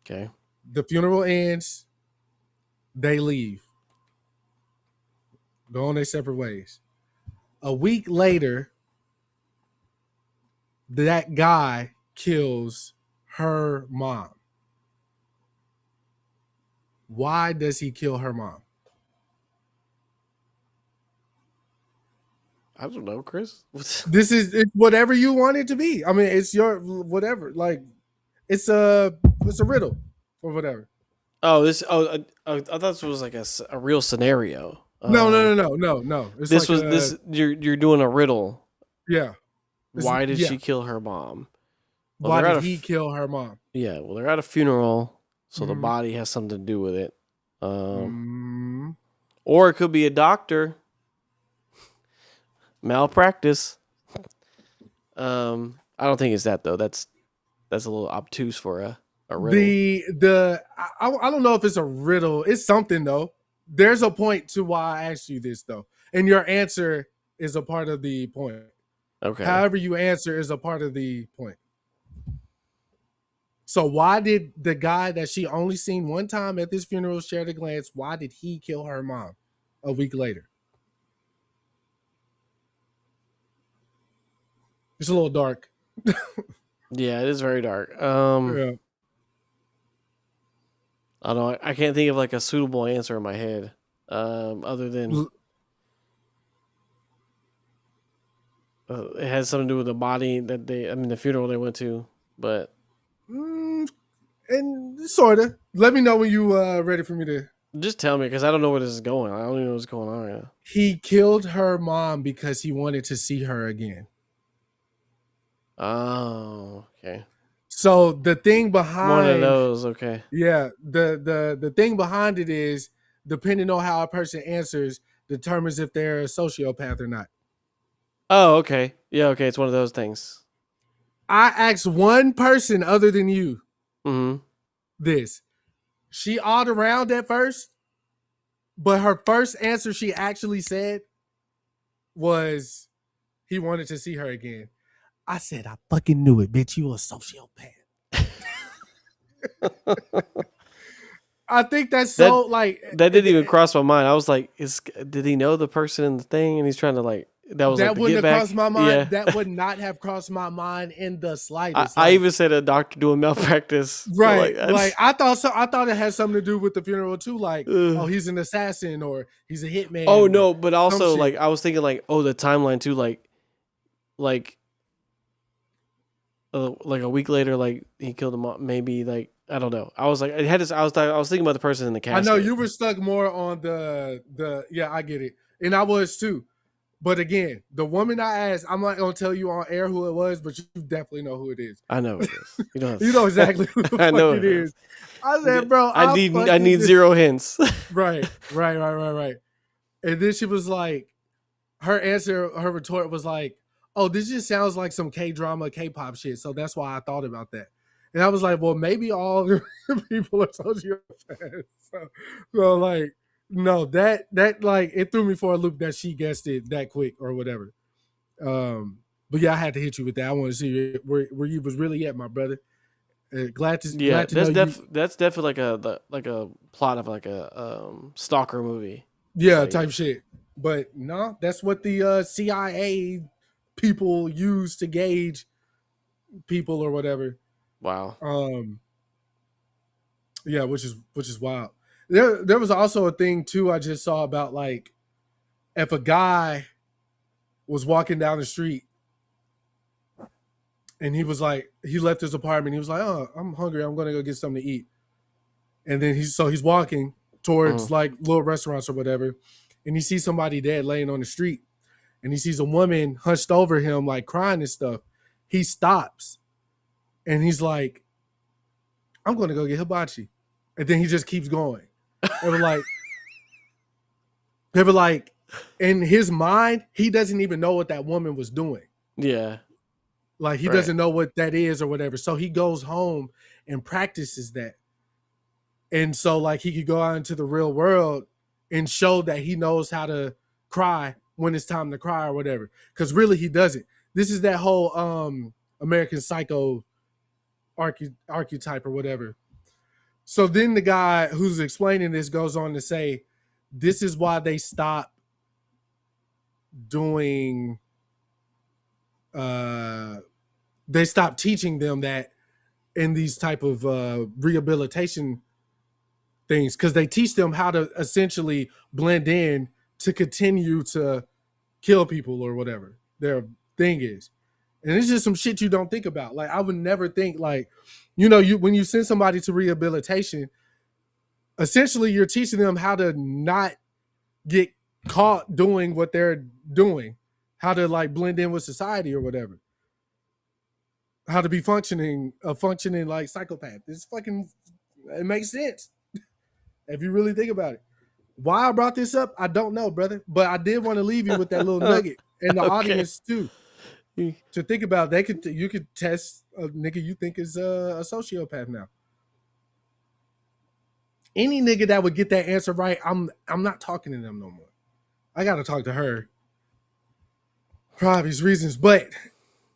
Okay. The funeral ends. They leave. Go on their separate ways. A week later, that guy kills her mom. Why does he kill her mom? I don't know, Chris. It's whatever you want it to be. I mean, it's your whatever. Like, it's a riddle or whatever. Oh, I thought this was like a real scenario. No. It's this like was you're doing a riddle. Yeah. Why did she kill her mom? Well, why did he kill her mom? Yeah, well, they're at a funeral, so the body has something to do with it. Or it could be a doctor. Malpractice. I don't think it's that though. That's a little obtuse for a riddle. I don't know if it's a riddle. It's something though. There's a point to why I asked you this though, and your answer is a part of the point. Okay. However you answer is a part of the point. So why did the guy that she only seen one time at this funeral share the glance? Why did he kill her mom a week later? It's a little dark. Yeah, it is very dark. Yeah. I don't know. I can't think of like a suitable answer in my head. Other than it has something to do with the body that the funeral they went to, but and sort of. Let me know when you ready for me to. Just tell me because I don't know where this is going. I don't even know what's going on right now. He killed her mom because he wanted to see her again. Oh, okay. So the thing behind one of those, okay. Yeah, the thing behind it is depending on how a person answers determines if they're a sociopath or not. Oh, okay. Yeah, okay. It's one of those things. I asked one person other than you this. She awed around at first, but her first answer she actually said was he wanted to see her again. I said, I fucking knew it, bitch. You a sociopath. I think that's so that didn't even cross my mind. I was like, did he know the person in the thing? And he's trying to like, That was that like the wouldn't Get have Back. crossed my mind. Yeah. That would not have crossed my mind in the slightest. I even said a doctor doing malpractice. Right. Like I thought so. I thought it had something to do with the funeral too. Like, oh, he's an assassin or he's a hitman. Oh no, but also like I was thinking like, oh, the timeline too, like a week later, like he killed him. Maybe like I don't know. I was like, it had this. I was thinking about the person in the casket. I know you were stuck more on the. Yeah, I get it, and I was too. But again, the woman I asked, I'm not gonna tell you on air who it was, but you definitely know who it is. I know it is. You know, you know exactly who the I know fuck it is. I said, bro, I need zero hints. Right. And then she was like, her retort was like, oh, this just sounds like some K-drama, K-pop shit. So that's why I thought about that. And I was like, well, maybe all the people are sociopaths. So like, no, that like it threw me for a loop that she guessed it that quick or whatever. But yeah, I had to hit you with that. I want to see where you was really at, my brother. Glad to that's definitely like a plot of like a stalker movie. Yeah, like, type shit. But no, that's what the CIA people use to gauge people or whatever. Wow. Yeah, which is wild. There was also a thing too I just saw about like if a guy was walking down the street and he was like, he left his apartment, he was like, oh, I'm hungry, I'm gonna go get something to eat. And then he's walking towards like little restaurants or whatever, and he sees somebody dead laying on the street, and he sees a woman hunched over him like crying and stuff. He stops and he's like, I'm gonna go get hibachi. And then he just keeps going. They were like, in his mind, he doesn't even know what that woman was doing. Yeah. Like he doesn't know what that is or whatever. So he goes home and practices that. And so like he could go out into the real world and show that he knows how to cry when it's time to cry or whatever. Because really he doesn't. This is that whole American Psycho archetype or whatever. So then the guy who's explaining this goes on to say, this is why they stopped doing, they stopped teaching them that in these type of rehabilitation things, because they teach them how to essentially blend in to continue to kill people or whatever their thing is. And it's just some shit you don't think about. Like I would never think like, when you send somebody to rehabilitation, essentially you're teaching them how to not get caught doing what they're doing, how to like blend in with society or whatever, how to be functioning like psychopath. It makes sense if you really think about it. Why I brought this up, I don't know, brother, but I did want to leave you with that little nugget and the audience too. To think about, you could test a nigga you think is a sociopath now. Any nigga that would get that answer right, I'm not talking to them no more. I gotta talk to her for obvious reasons. But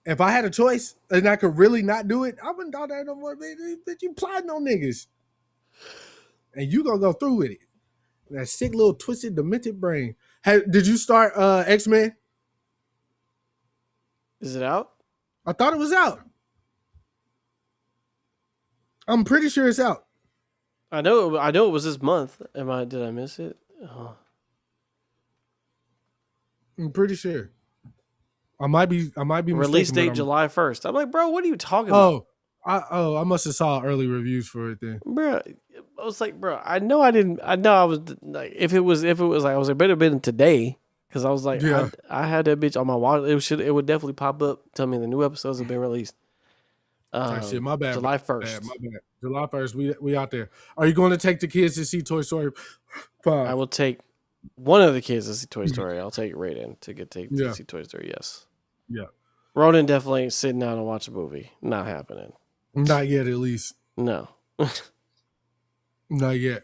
if I had a choice and I could really not do it, I wouldn't talk to her no more. Bitch, you plotting on niggas, and you gonna go through with it. That sick little twisted, demented brain. Hey, did you start X-Men? Is it out? I thought it was out. I'm pretty sure it's out. I know it was this month. Did I miss it? Oh. I'm pretty sure. I might be release date July 1st. I'm like, bro, what are you talking about? I must have saw early reviews for it then. Bro, I was like, bro, I know I was like, if it was like, I was like, better been today. Because I was like, yeah. I had that bitch on my watch. It would definitely pop up, tell me the new episodes have been released. Shit, my bad. July 1st. My bad. July 1st, we out there. Are you going to take the kids to see Toy Story 5? I will take one of the kids to see Toy Story. I'll take Raiden to see Toy Story, yes. Yeah. Ronan definitely ain't sitting down and watch a movie. Not happening. Not yet, at least. No. Not yet.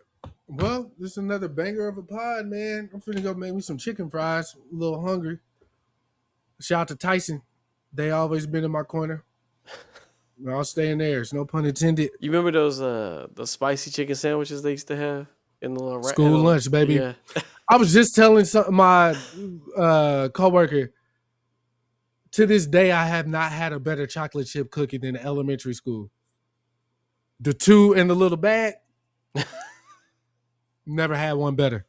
Well, this is another banger of a pod, man. I'm finna go make me some chicken fries. A little hungry. Shout out to Tyson. They always been in my corner. I'll stay in theirs. No pun intended. You remember those the spicy chicken sandwiches they used to have in the school lunch, baby? Yeah. I was just telling my coworker To this day, I have not had a better chocolate chip cookie than elementary school. The 2 in the little bag, never had one better.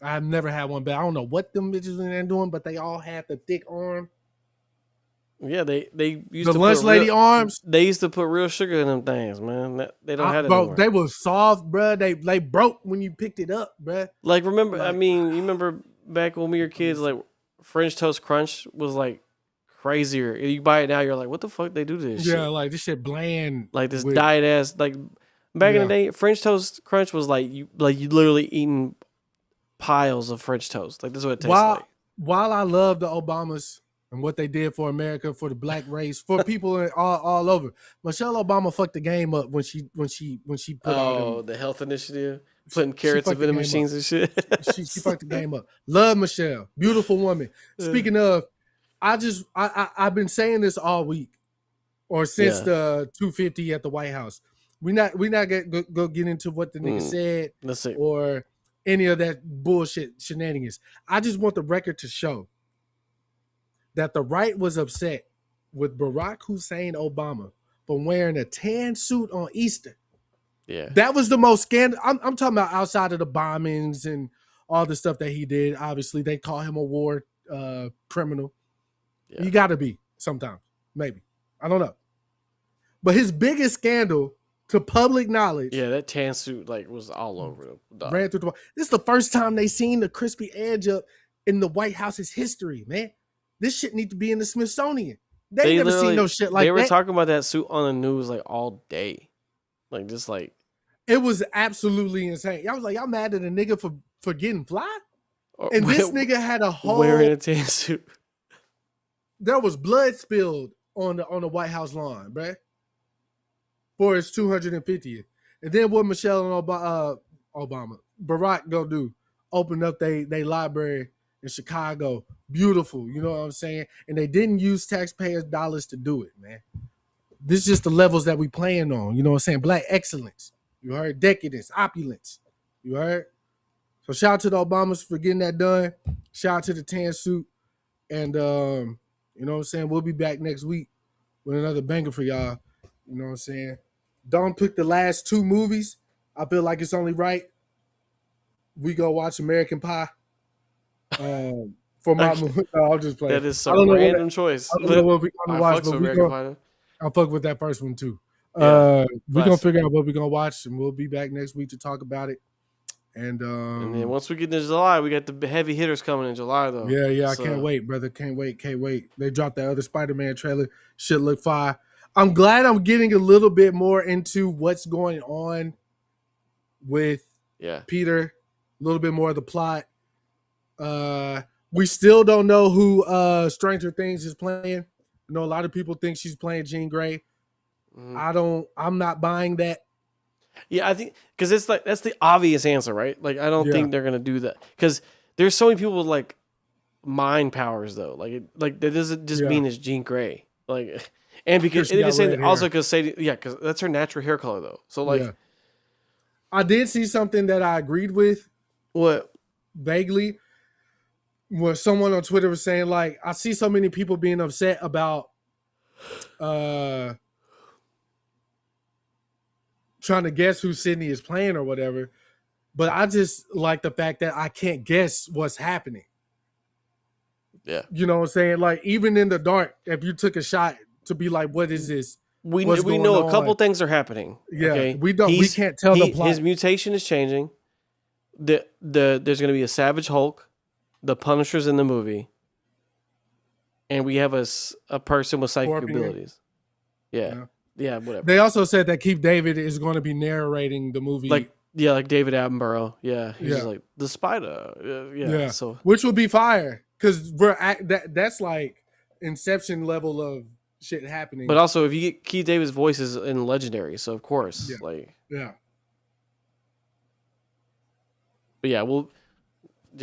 I've never had one better. I don't know what them bitches in there doing, but they all had the thick arm. Yeah, they used The to lunch put lady arms. They used to put real sugar in them things, man. They don't have it Bro, anymore. they were soft, bro. They broke when you picked it up, bro. Like, remember? I mean, you remember back when we were kids, like French Toast Crunch was like crazier. You buy it now, you're like, what the fuck they do to this shit? Yeah, like this shit bland. Like this diet ass. Like back in the day, French Toast Crunch was like you literally eating piles of French toast. Like this is what it tastes like. While I love the Obamas and what they did for America, for the black race, for people all over, Michelle Obama fucked the game up when she put all them, the health initiative, putting carrots in vending machines and shit. she fucked the game up. Love Michelle, beautiful woman. Speaking of, I've been saying this all week, or since the 250 at the White House. We not go get into what the nigga said or any of that bullshit shenanigans. I just want the record to show that the right was upset with Barack Hussein Obama for wearing a tan suit on Easter. Yeah, that was the most scandal. I'm talking about outside of the bombings and all the stuff that he did. Obviously, they call him a war criminal. Yeah. You got to be sometimes, maybe. I don't know. But his biggest scandal, to public knowledge, that tan suit like was all over the ran through the. This is the first time they seen the crispy edge up in the White House's history, man. This shit need to be in the Smithsonian. They never seen no shit like that. They were talking about that suit on the news like all day, like just like it was absolutely insane. I was like, y'all mad at a nigga for getting fly? And this nigga had a whole wearing a tan suit. There was blood spilled on the White House lawn, bruh, for his 250th. And then what Michelle and Barack go do? Open up they library in Chicago. Beautiful, you know what I'm saying? And they didn't use taxpayers' dollars to do it, man. This is just the levels that we playing on. You know what I'm saying? Black excellence. You heard? Decadence, opulence. You heard? So shout out to the Obamas for getting that done. Shout out to the tan suit. And you know what I'm saying? We'll be back next week with another banger for y'all. You know what I'm saying? Don't pick the last 2 movies. I feel like it's only right we go watch American Pie. For my movie, I'll just play. That is some random choice. I don't know what we're gonna watch, but I'll fuck with that first one too. We're gonna figure out what we're gonna watch, and we'll be back next week to talk about it. And then once we get into July, we got the heavy hitters coming in July though. Yeah, I can't wait, brother. Can't wait. They dropped that other Spider-Man trailer. Shit look fire. I'm glad I'm getting a little bit more into what's going on with Peter. A little bit more of the plot. We still don't know who Stranger Things is playing. I know a lot of people think she's playing Jean Grey. I'm not buying that. Yeah, I think because it's like that's the obvious answer, right? Like I don't think they're gonna do that because there's so many people with like mind powers though. Like that doesn't just mean it's Jean Grey. Like and because because that's her natural hair color though. So like I did see something that I agreed with. What? Vaguely. Where someone on Twitter was saying, like, I see so many people being upset about trying to guess who Sydney is playing or whatever. But I just like the fact that I can't guess what's happening. Yeah. You know what I'm saying? Like, even in the dark, if you took a shot to be like, what is this? We know a couple things are happening. Yeah. Okay? We can't tell the plot. His mutation is changing. There's going to be a Savage Hulk. The Punisher's in the movie, and we have a person with psychic abilities. Yeah, whatever. They also said that Keith David is going to be narrating the movie, like David Attenborough. Yeah, he's just like the spider. So which would be fire because that's like Inception level of shit happening. But also, if you get Keith David's voice is in Legendary, so of course, But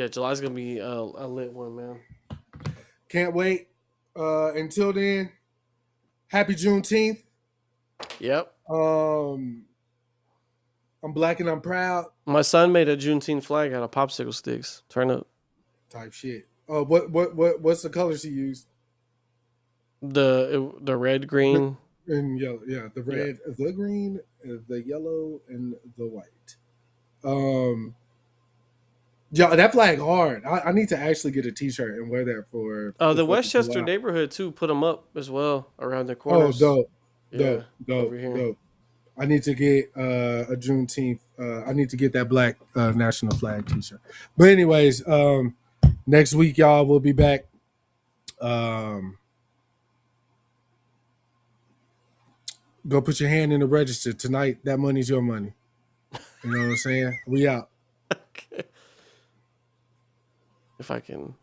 July's gonna be a lit one, man. Can't wait. Until then, happy Juneteenth. Yep. I'm black and I'm proud. My son made a Juneteenth flag out of popsicle sticks. Turn up. Type shit. What's the colors he used? The red, green. And yellow, yeah, the red, the green, the yellow, and the white. Yeah, that flag hard. I need to actually get a T-shirt and wear that for Oh, the the 4th of Westchester July. neighborhood too put them up as well around the Oh, corners. dope, Yeah, over here. dope. I need to get a Juneteenth. I need to get that black national flag T-shirt. But anyways, next week y'all will be back. Go put your hand in the register tonight. That money's your money. You know what I'm saying? We out. Okay. If I can